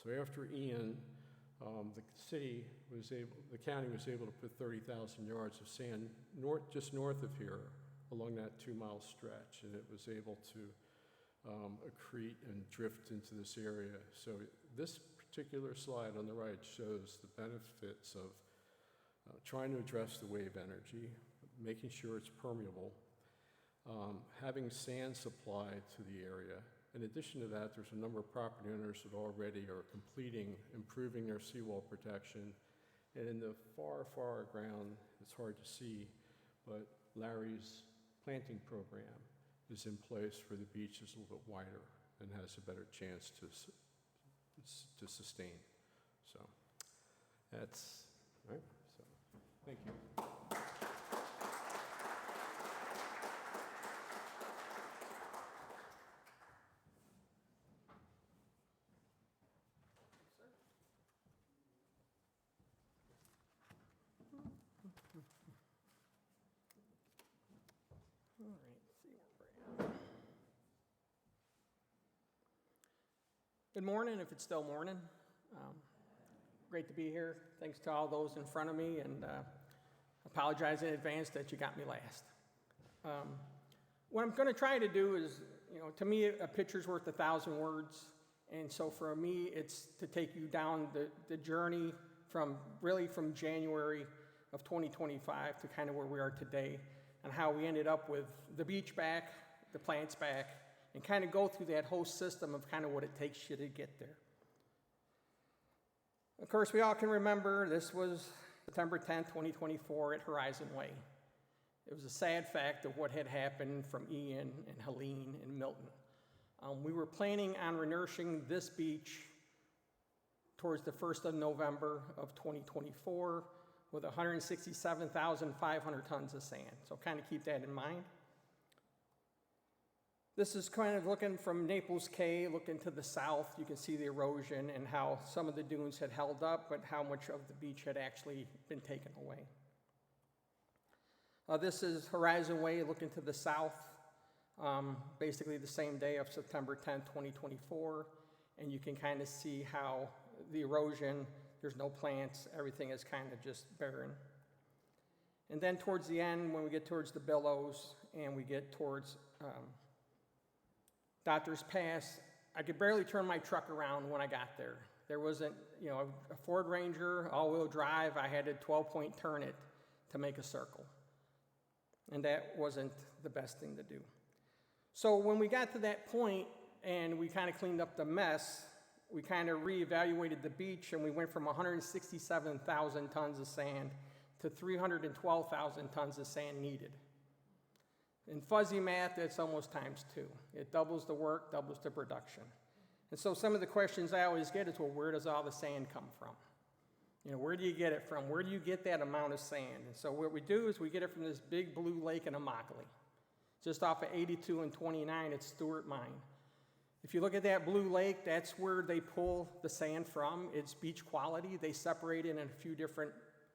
So after Ian, the county was able to put 30,000 yards of sand just north of here along that 2-mile stretch, and it was able to accrete and drift into this area. So this particular slide on the right shows the benefits of trying to address the wave energy, making sure it's permeable, having sand supply to the area. In addition to that, there's a number of property owners that already are improving their seawall protection. And in the far, far ground, it's hard to see, but Larry's planting program is in place for the beach is a little bit wider and has a better chance to sustain. So that's, all right, so thank you. Good morning, if it's still morning. Great to be here. Thanks to all those in front of me, and apologize in advance that you got me last. What I'm going to try to do is, to me, a picture's worth 1,000 words, and so for me, it's to take you down the journey from January of 2025 to kind of where we are today, and how we ended up with the beach back, the plants back, and kind of go through that whole system of kind of what it takes you to get there. Of course, we all can remember this was September 10th, 2024 at Horizon Way. It was a sad fact of what had happened from Ian and Helene and Milton. We were planning on renourishing this beach towards the 1st of November of 2024 with 167,500 tons of sand. So kind of keep that in mind. This is kind of looking from Naples Cay, looking to the south. You can see the erosion and how some of the dunes had held up, but how much of the beach had actually been taken away. This is Horizon Way, looking to the south, basically the same day of September 10th, 2024. And you can kind of see how the erosion, there's no plants, everything is kind of just barren. And then towards the end, when we get towards the billows and we get towards Doctor's Pass, I could barely turn my truck around when I got there. There wasn't, a Ford Ranger, all-wheel drive. I had to 12-point turn it to make a circle. And that wasn't the best thing to do. So when we got to that point and we kind of cleaned up the mess, we kind of reevaluated the beach, and we went from 167,000 tons of sand to 312,000 tons of sand needed. In fuzzy math, it's almost times 2. It doubles the work, doubles the production. And so some of the questions I always get is, well, where does all the sand come from? Where do you get it from? Where do you get that amount of sand? And so what we do is we get it from this big blue lake in Immokalee. Just off of 82 and 29 at Stewart Mine. If you look at that blue lake, that's where they pull the sand from. It's beach quality. They separate it in a few different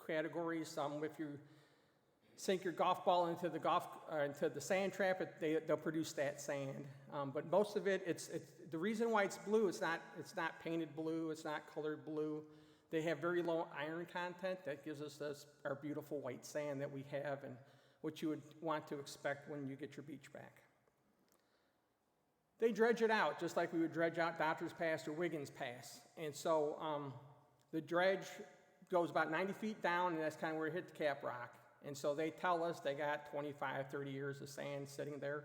categories. If you sink your golf ball into the sand trap, they'll produce that sand. But most of it, it's the reason why it's blue, it's not painted blue, it's not colored blue. They have very low iron content that gives us our beautiful white sand that we have and what you would want to expect when you get your beach back. They dredge it out just like we would dredge out Doctors Pass or Wiggins Pass. And so the dredge goes about 90 feet down, and that's kind of where it hit the cap rock. And so they tell us they got 25, 30 years of sand sitting there.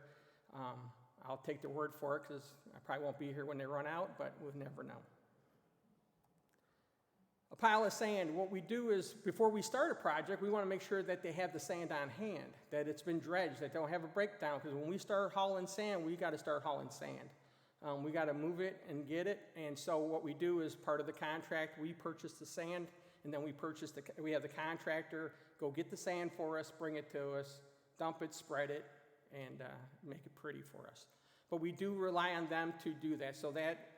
I'll take their word for it because I probably won't be here when they run out, but we'll never know. A pile of sand, what we do is before we start a project, we want to make sure that they have the sand on hand, that it's been dredged, that they don't have a breakdown, because when we start hauling sand, we got to start hauling sand. We got to move it and get it, and so what we do is part of the contract, we purchase the sand, and then we have the contractor go get the sand for us, bring it to us, dump it, spread it, and make it pretty for us. But we do rely on them to do that, so that,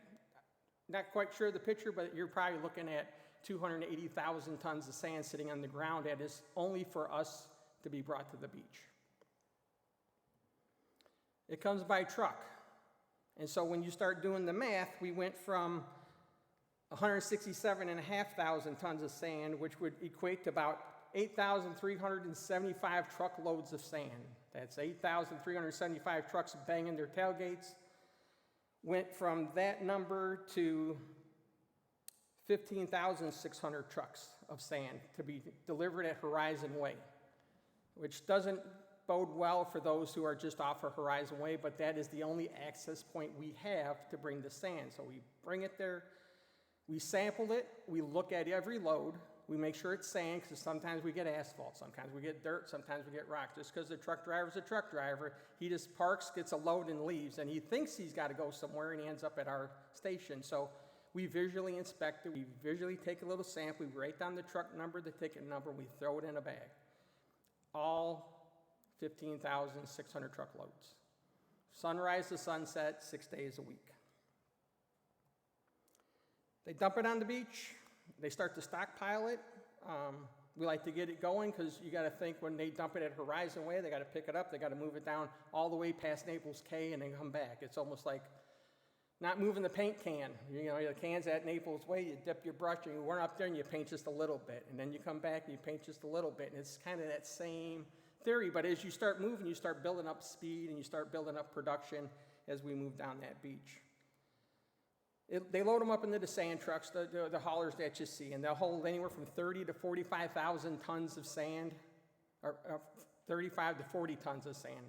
not quite sure of the picture, but you're probably looking at 280,000 tons of sand sitting on the ground that is only for us to be brought to the beach. It comes by truck. And so when you start doing the math, we went from 167,500 tons of sand, which would equate to about 8,375 truckloads of sand. That's 8,375 trucks banging their tailgates. Went from that number to 15,600 trucks of sand to be delivered at Horizon Way, which doesn't bode well for those who are just off of Horizon Way, but that is the only access point we have to bring the sand. So we bring it there, we sample it, we look at every load, we make sure it's sand, because sometimes we get asphalt, sometimes we get dirt, sometimes we get rock. Just because the truck driver's a truck driver, he just parks, gets a load, and leaves, and he thinks he's got to go somewhere, and he ends up at our station. So we visually inspect it, we visually take a little sample, we write down the truck number, the ticket number, we throw it in a bag. All 15,600 truckloads. Sunrise to sunset, 6 days a week. They dump it on the beach, they start to stockpile it. We like to get it going because you got to think when they dump it at Horizon Way, they got to pick it up, they got to move it down all the way past Naples K and then come back. It's almost like not moving the paint can. You know, the can's at Naples Way, you dip your brush and you run up there and you paint just a little bit. And then you come back and you paint just a little bit. And it's kind of that same theory. But as you start moving, you start building up speed and you start building up production as we move down that beach. They load them up into the sand trucks, the haulers that you see, and they'll hold anywhere from 30 to 45,000 tons of sand, or 35 to 40 tons of sand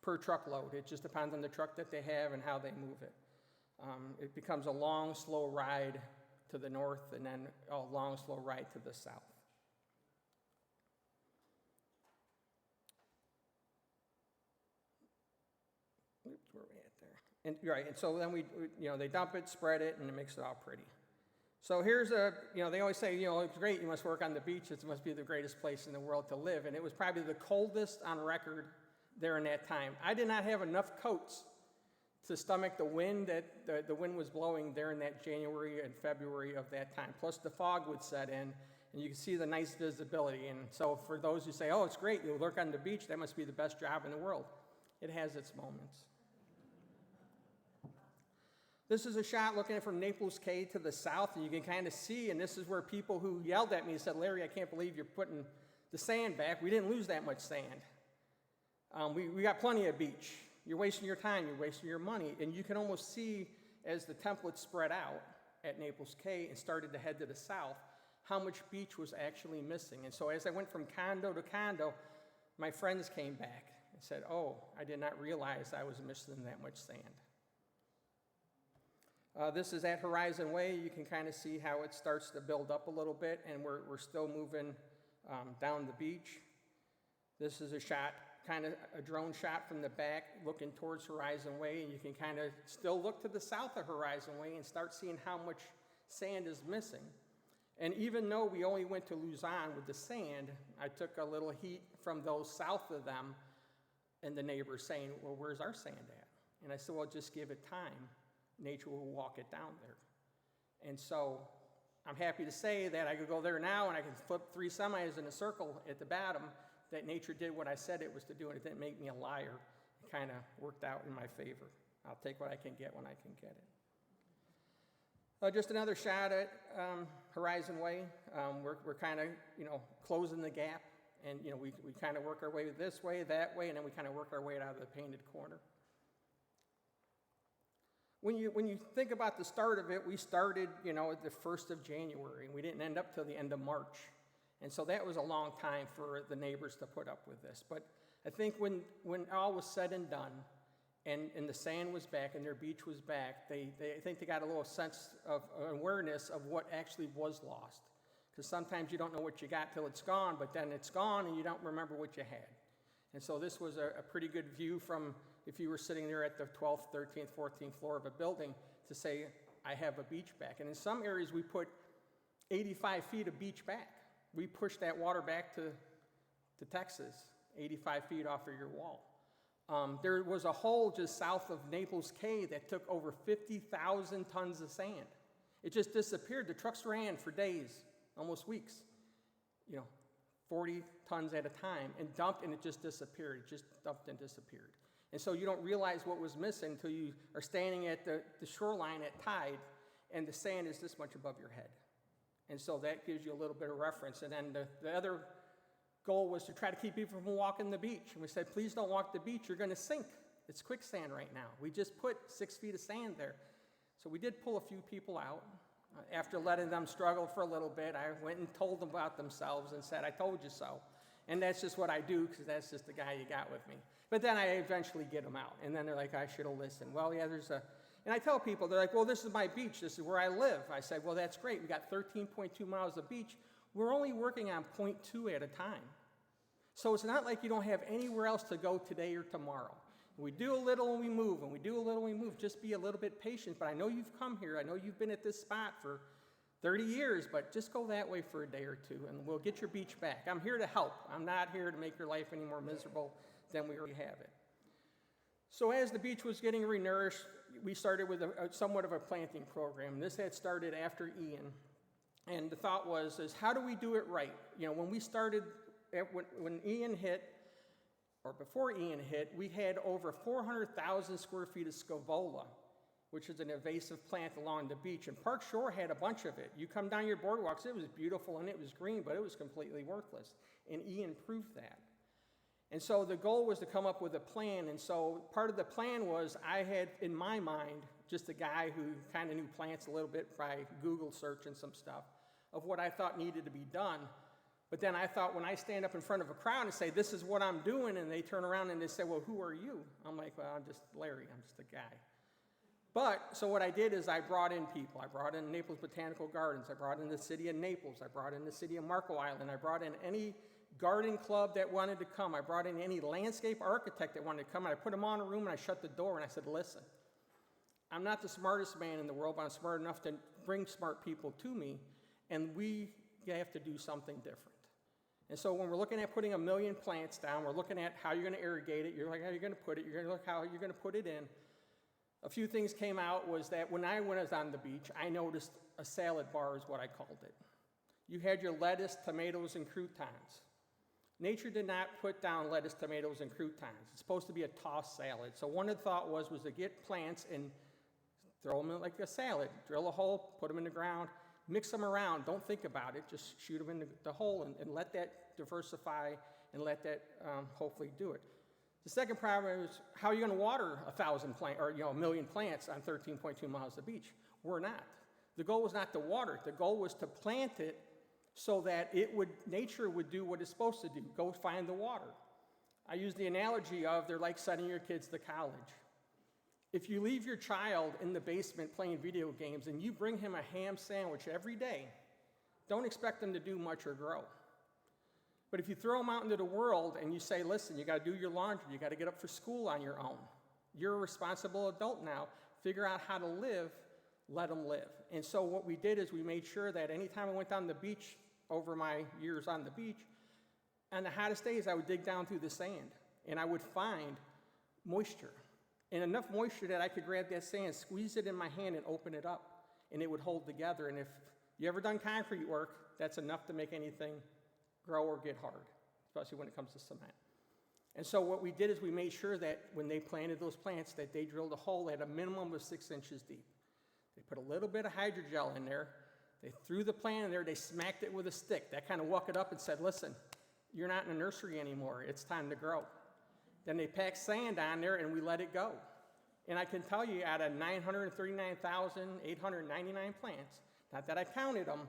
per truckload. It just depends on the truck that they have and how they move it. It becomes a long, slow ride to the north and then a long, slow ride to the south. Oops, where are we at there? And right, and so then they dump it, spread it, and it makes it all pretty. So here's they always say, it's great, you must work on the beach, it must be the greatest place in the world to live, and it was probably the coldest on record there in that time. I did not have enough coats to stomach the wind that the wind was blowing there in that January and February of that time. Plus the fog would set in, and you can see the nice visibility. And so for those who say, oh, it's great, you work on the beach, that must be the best job in the world. It has its moments. This is a shot looking at from Naples K to the south, and you can kind of see, and this is where people who yelled at me said, Larry, I can't believe you're putting the sand back. We didn't lose that much sand. We got plenty of beach. You're wasting your time, you're wasting your money, and you can almost see as the template spread out at Naples K and started to head to the south, how much beach was actually missing. And so as I went from condo to condo, my friends came back and said, oh, I did not realize I was missing that much sand. This is at Horizon Way. You can kind of see how it starts to build up a little bit, and we're still moving down the beach. This is a shot, kind of a drone shot from the back looking towards Horizon Way, and you can kind of still look to the south of Horizon Way and start seeing how much sand is missing. And even though we only went to Luzon with the sand, I took a little heat from those south of them and the neighbors saying, well, where's our sand at? And I said, well, just give it time. Nature will walk it down there. And so I'm happy to say that I could go there now and I can flip 3 semis in a circle at the bottom, that nature did what I said it was to do, and it didn't make me a liar. It kind of worked out in my favor. I'll take what I can get when I can get it. Just another shot at Horizon Way. We're kind of, closing the gap, and, we kind of work our way this way, that way, and then we kind of work our way out of the painted corner. When you think about the start of it, we started, at the 1st of January, and we didn't end up till the end of March. And so that was a long time for the neighbors to put up with this. But I think when all was said and done, and the sand was back and their beach was back, I think they got a little sense of awareness of what actually was lost. Because sometimes you don't know what you got till it's gone, but then it's gone and you don't remember what you had. And so this was a pretty good view from if you were sitting there at the 12th, 13th, 14th floor of a building to say, I have a beach back. And in some areas we put 85 feet of beach back. We pushed that water back to Texas, 85 feet off of your wall. There was a hole just south of Naples Cay that took over 50,000 tons of sand. It just disappeared. The trucks ran for days, almost weeks, 40 tons at a time, and dumped, and it just disappeared. It just dumped and disappeared. And so you don't realize what was missing until you are standing at the shoreline at tide, and the sand is this much above your head. And so that gives you a little bit of reference. And then the other goal was to try to keep people from walking the beach. And we said, please don't walk the beach, you're going to sink. It's quicksand right now. We just put 6 feet of sand there. So we did pull a few people out. After letting them struggle for a little bit, I went and told them about themselves and said, I told you so. And that's just what I do, because that's just the guy you got with me. But then I eventually get them out. And then they're like, I should have listened. Well, yeah, and I tell people, they're like, well, this is my beach. This is where I live. I said, well, that's great. We got 13.2 miles of beach. We're only working on 0.2 at a time. So it's not like you don't have anywhere else to go today or tomorrow. We do a little and we move, and we do a little and we move. Just be a little bit patient. But I know you've come here. I know you've been at this spot for 30 years, but just go that way for a day or two, and we'll get your beach back. I'm here to help. I'm not here to make your life any more miserable than we already have it. So as the beach was getting renourished, we started with somewhat of a planting program. This had started after Ian, and the thought was, how do we do it right? When we started, when Ian hit, or before Ian hit, we had over 400,000 square feet of scavola, which is an invasive plant along the beach. And Park Shore had a bunch of it. You come down your boardwalks, it was beautiful and it was green, but it was completely worthless. And Ian proved that. And so the goal was to come up with a plan. And so part of the plan was I had in my mind just a guy who kind of knew plants a little bit by Google search and some stuff of what I thought needed to be done. But then I thought, when I stand up in front of a crowd and say, this is what I'm doing, and they turn around and they say, well, who are you? I'm like, well, I'm just Larry. I'm just a guy. But, so what I did is I brought in people. I brought in Naples Botanical Gardens. I brought in the city of Naples. I brought in the city of Marco Island. I brought in any garden club that wanted to come. I brought in any landscape architect that wanted to come. And I put them on a room, and I shut the door, and I said, listen, I'm not the smartest man in the world, but I'm smart enough to bring smart people to me, and we have to do something different. And so when we're looking at putting 1 million plants down, we're looking at how you're going to irrigate it, you're like, how you're going to put it, you're going to look how you're going to put it in. A few things came out was that when I was on the beach, I noticed a salad bar is what I called it. You had your lettuce, tomatoes, and croutons. Nature did not put down lettuce, tomatoes, and croutons. It's supposed to be a tossed salad. So one of the thought was to get plants and throw them in like a salad. Drill a hole, put them in the ground, mix them around. Don't think about it. Just shoot them in the hole and let that diversify and let that hopefully do it. The second problem is, how are you going to water 1,000 plants or 1 million plants on 13.2 miles of beach? We're not. The goal was not to water it. The goal was to plant it so that nature would do what it's supposed to do. Go find the water. I use the analogy of they're like sending your kids to college. If you leave your child in the basement playing video games and you bring him a ham sandwich every day, don't expect them to do much or grow. But if you throw them out into the world and you say, listen, you got to do your laundry, you got to get up for school on your own. You're a responsible adult now. Figure out how to live, let them live. And so what we did is we made sure that anytime I went down the beach over my years on the beach, on the hottest days I would dig down through the sand and I would find moisture. And enough moisture that I could grab that sand, squeeze it in my hand and open it up and it would hold together. And if you ever done concrete work, that's enough to make anything grow or get hard, especially when it comes to cement. And so what we did is we made sure that when they planted those plants, that they drilled a hole at a minimum of 6 inches deep. They put a little bit of hydrogel in there. They threw the plant in there. They smacked it with a stick. That kind of woke it up and said, listen, you're not in a nursery anymore. It's time to grow. Then they packed sand on there, and we let it go. And I can tell you, out of 939,899 plants, not that I counted them,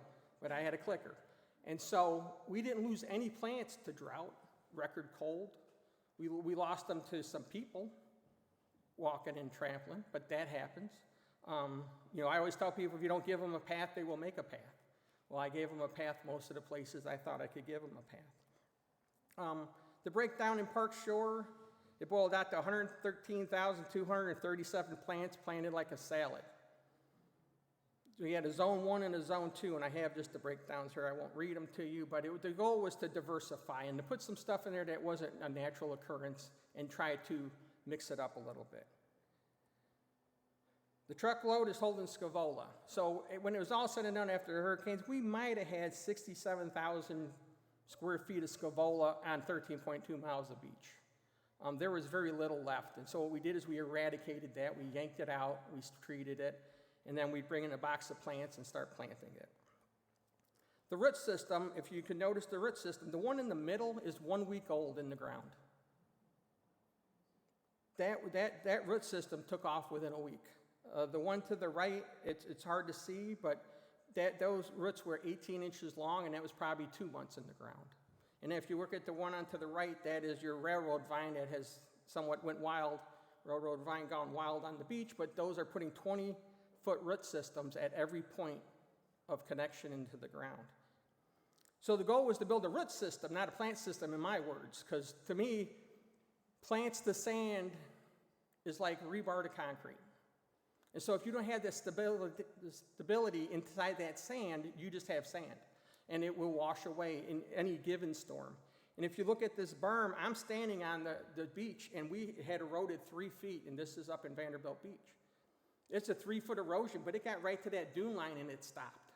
but I had a clicker. And so we didn't lose any plants to drought, record cold. We lost them to some people walking and trampling, but that happens. You know, I always tell people, if you don't give them a path, they will make a path. Well, I gave them a path most of the places I thought I could give them a path. The breakdown in Park Shore, it boiled out to 113,237 plants planted like a salad. We had a zone 1 and a zone 2, and I have just the breakdowns here. I won't read them to you, but the goal was to diversify and to put some stuff in there that wasn't a natural occurrence and try to mix it up a little bit. The truckload is holding Scavola. So when it was all said and done after the hurricanes, we might have had 67,000 square feet of Scavola on 13.2 miles of beach. There was very little left, and so what we did is we eradicated that. We yanked it out, we treated it, and then we bring in a box of plants and start planting it. The root system, if you can notice the root system, the one in the middle is 1 week old in the ground. That root system took off within a week. The one to the right, it's hard to see, but those roots were 18 inches long, and that was probably 2 months in the ground. And if you look at the one on to the right, that is your railroad vine that has somewhat went wild, railroad vine gone wild on the beach, but those are putting 20-foot root systems at every point of connection into the ground. So the goal was to build a root system, not a plant system in my words, because to me, plants to sand is like rebar to concrete. And so if you don't have the stability inside that sand, you just have sand, and it will wash away in any given storm. And if you look at this berm, I'm standing on the beach, and we had eroded 3 feet, and this is up in Vanderbilt Beach. It's a 3-foot erosion, but it got right to that dune line, and it stopped.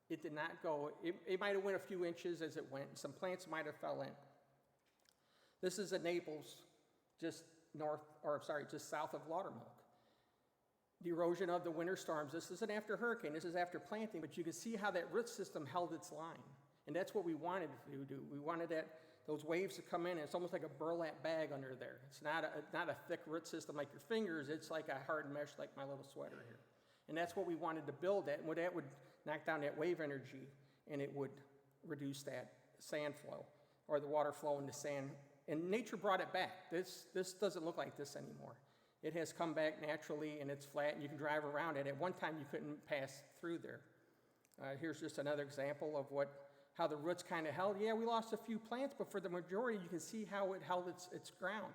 It did not go. It might have went a few inches as it went. Some plants might have fell in. This is at Naples, just south of Laudermilk. The erosion of the winter storms. This isn't after hurricane, this is after planting, but you can see how that root system held its line. And that's what we wanted to do. We wanted those waves to come in, and it's almost like a burlap bag under there. It's not a thick root system like your fingers, it's like a hard mesh like my little sweater here. And that's what we wanted to build at, and that would knock down that wave energy, and it would reduce that sand flow, or the water flow into sand. And nature brought it back. This doesn't look like this anymore. It has come back naturally, and it's flat, and you can drive around it. At one time, you couldn't pass through there. Here's just another example of how the roots kind of held. Yeah, we lost a few plants, but for the majority, you can see how it held its ground.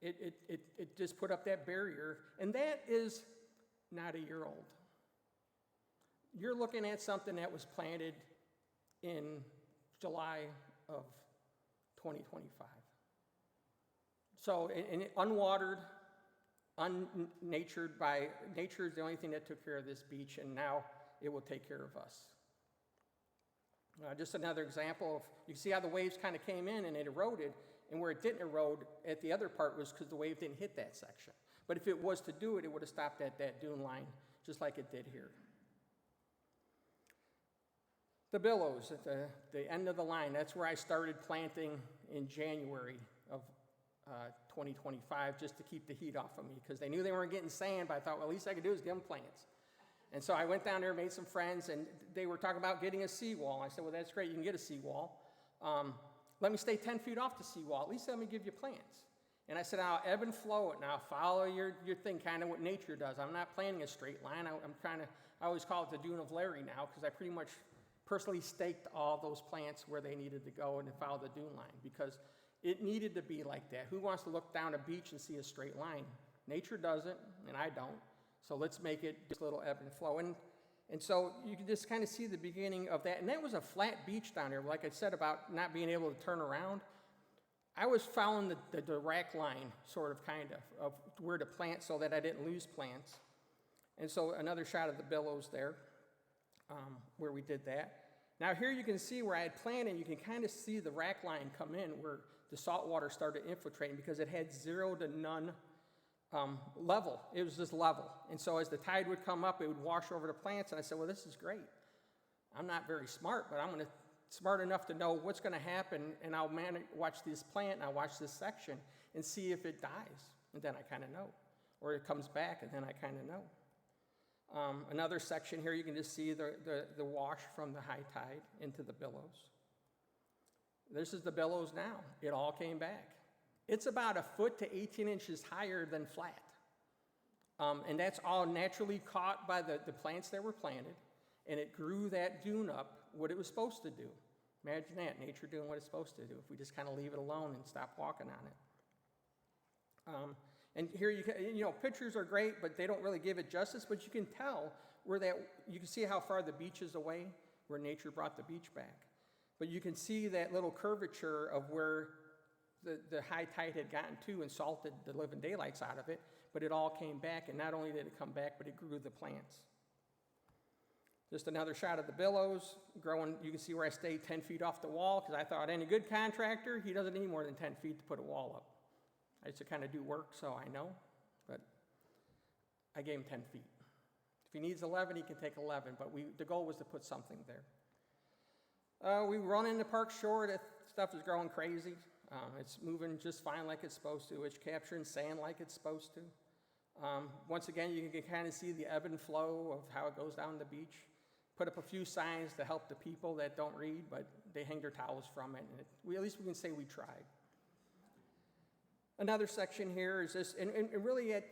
It just put up that barrier, and that is not a year old. You're looking at something that was planted in July of 2025. So, and unwatered, unnatured by nature is the only thing that took care of this beach, and now it will take care of us. Just another example of, you can see how the waves kind of came in and it eroded, and where it didn't erode at the other part was because the wave didn't hit that section. But if it was to do it, it would have stopped at that dune line, just like it did here. The billows at the end of the line, that's where I started planting in January of 2025, just to keep the heat off of me, because they knew they weren't getting sand, but I thought, well, at least I could do is give them plants. And so I went down there, made some friends, and they were talking about getting a seawall. I said, well, that's great, you can get a seawall. Let me stay 10 feet off the seawall, at least let me give you plants. And I said, I'll ebb and flow it, and I'll follow your thing, kind of what nature does. I'm not planting a straight line. I always call it the Dune of Larry now, because I pretty much personally staked all those plants where they needed to go and follow the dune line, because it needed to be like that. Who wants to look down a beach and see a straight line? Nature doesn't, and I don't. So let's make it just a little ebb and flow. And so you can just kind of see the beginning of that. And that was a flat beach down there. Like I said about not being able to turn around, I was following the direct line, sort of, kind of where to plant so that I didn't lose plants. And so another shot of the billows there, where we did that. Now here you can see where I had planted, you can kind of see the rack line come in where the salt water started infiltrating because it had 0 to none level. It was just level. And so as the tide would come up, it would wash over the plants, and I said, well, this is great. I'm not very smart, but I'm smart enough to know what's going to happen, and I'll watch this plant, and I'll watch this section, and see if it dies, and then I kind of know. Or it comes back, and then I kind of know. Another section here, you can just see the wash from the high tide into the billows. This is the billows now. It all came back. It's about 1 foot to 18 inches higher than flat. And that's all naturally caught by the plants that were planted, and it grew that dune up what it was supposed to do. Imagine that, nature doing what it's supposed to do if we just kind of leave it alone and stop walking on it. And here pictures are great, but they don't really give it justice, but you can tell you can see how far the beach is away, where nature brought the beach back. But you can see that little curvature of where the high tide had gotten to and salted the living daylights out of it, but it all came back, and not only did it come back, but it grew the plants. Just another shot of the billows growing. You can see where I stayed 10 feet off the wall, because I thought any good contractor, he doesn't need more than 10 feet to put a wall up. I used to kind of do work, so I know, but I gave him 10 feet. If he needs 11, he can take 11, but the goal was to put something there. We run into Park Shore. That stuff is growing crazy. It's moving just fine like it's supposed to. It's capturing sand like it's supposed to. Once again, you can kind of see the ebb and flow of how it goes down the beach. Put up a few signs to help the people that don't read, but they hang their towels from it. And at least we can say we tried. Another section here is this, and really at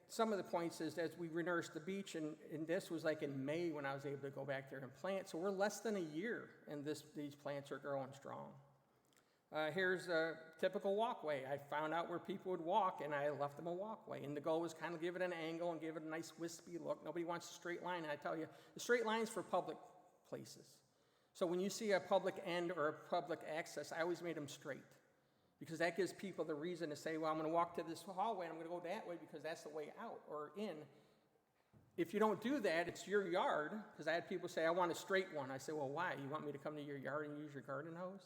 some of the points is as we renourished the beach, and this was like in May when I was able to go back there and plant. So we're less than a year, and these plants are growing strong. Here's a typical walkway. I found out where people would walk, and I left them a walkway. And the goal was kind of give it an angle and give it a nice wispy look. Nobody wants a straight line, and I tell you, the straight line's for public places. So when you see a public end or a public access, I always made them straight, because that gives people the reason to say, well, I'm going to walk to this hallway, and I'm going to go that way because that's the way out or in. If you don't do that, it's your yard, because I had people say, I want a straight one. I say, well, why? You want me to come to your yard and use your garden hose?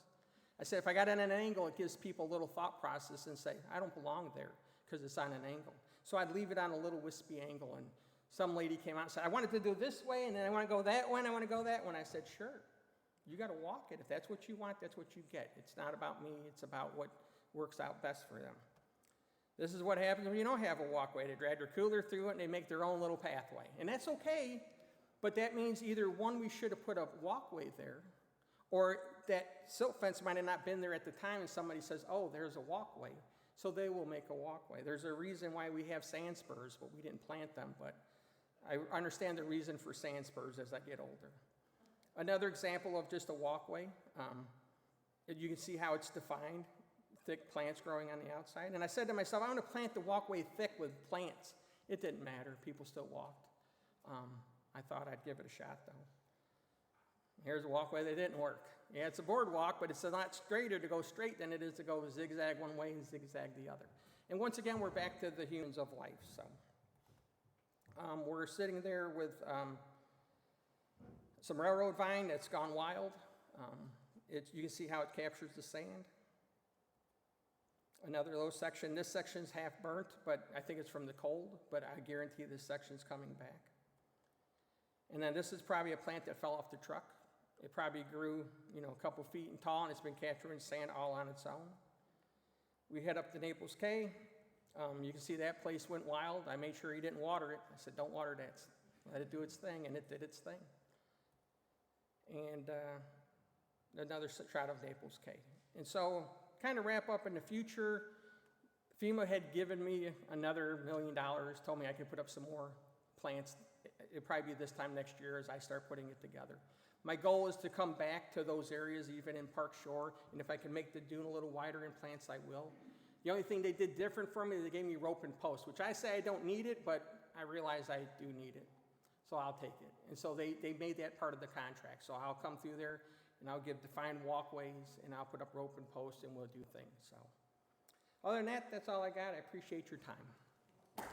I said, if I got it at an angle, it gives people a little thought process and say, I don't belong there because it's on an angle. So I'd leave it on a little wispy angle, and some lady came out and said, I wanted to do this way, and then I want to go that way, and I want to go that way. And I said, sure, you got to walk it. If that's what you want, that's what you get. It's not about me. It's about what works out best for them. This is what happens when you don't have a walkway. They drag their cooler through it, and they make their own little pathway. And that's okay, but that means either one, we should have put a walkway there, or that silt fence might have not been there at the time, and somebody says, oh, there's a walkway. So they will make a walkway. There's a reason why we have sand spurs, but we didn't plant them. But I understand the reason for sand spurs as I get older. Another example of just a walkway, you can see how it's defined, thick plants growing on the outside. And I said to myself, I want to plant the walkway thick with plants. It didn't matter. People still walked. I thought I'd give it a shot, though. Here's a walkway that didn't work. Yeah, it's a boardwalk, but it's a lot straighter to go straight than it is to go zigzag one way and zigzag the other. And once again, we're back to the humans of life. So we're sitting there with some railroad vine that's gone wild. You can see how it captures the sand. Another low section. This section's half burnt, but I think it's from the cold, but I guarantee this section's coming back. And then this is probably a plant that fell off the truck. It probably grew, a couple feet tall, and it's been capturing sand all on its own. We head up to Naples Cay. You can see that place went wild. I made sure he didn't water it. I said, don't water that. Let it do its thing, and it did its thing. And another shot of Naples Cay. And so, kind of wrap up in the future, FEMA had given me another $1 million, told me I could put up some more plants. It'll probably be this time next year as I start putting it together. My goal is to come back to those areas, even in Park Shore, and if I can make the dune a little wider in plants, I will. The only thing they did different for me, they gave me rope and post, which I say I don't need it, but I realize I do need it, so I'll take it. And so they made that part of the contract, so I'll come through there, and I'll give defined walkways, and I'll put up rope and post, and we'll do things. So other than that, that's all I got. I appreciate your time.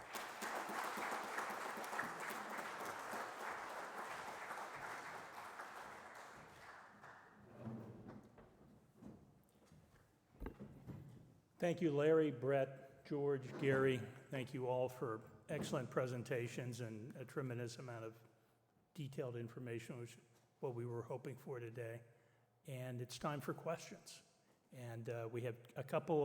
Thank you, Larry, Brett, George, Gary. Thank you all for excellent presentations and a tremendous amount of detailed information, which is what we were hoping for today. And it's time for questions. And we have a couple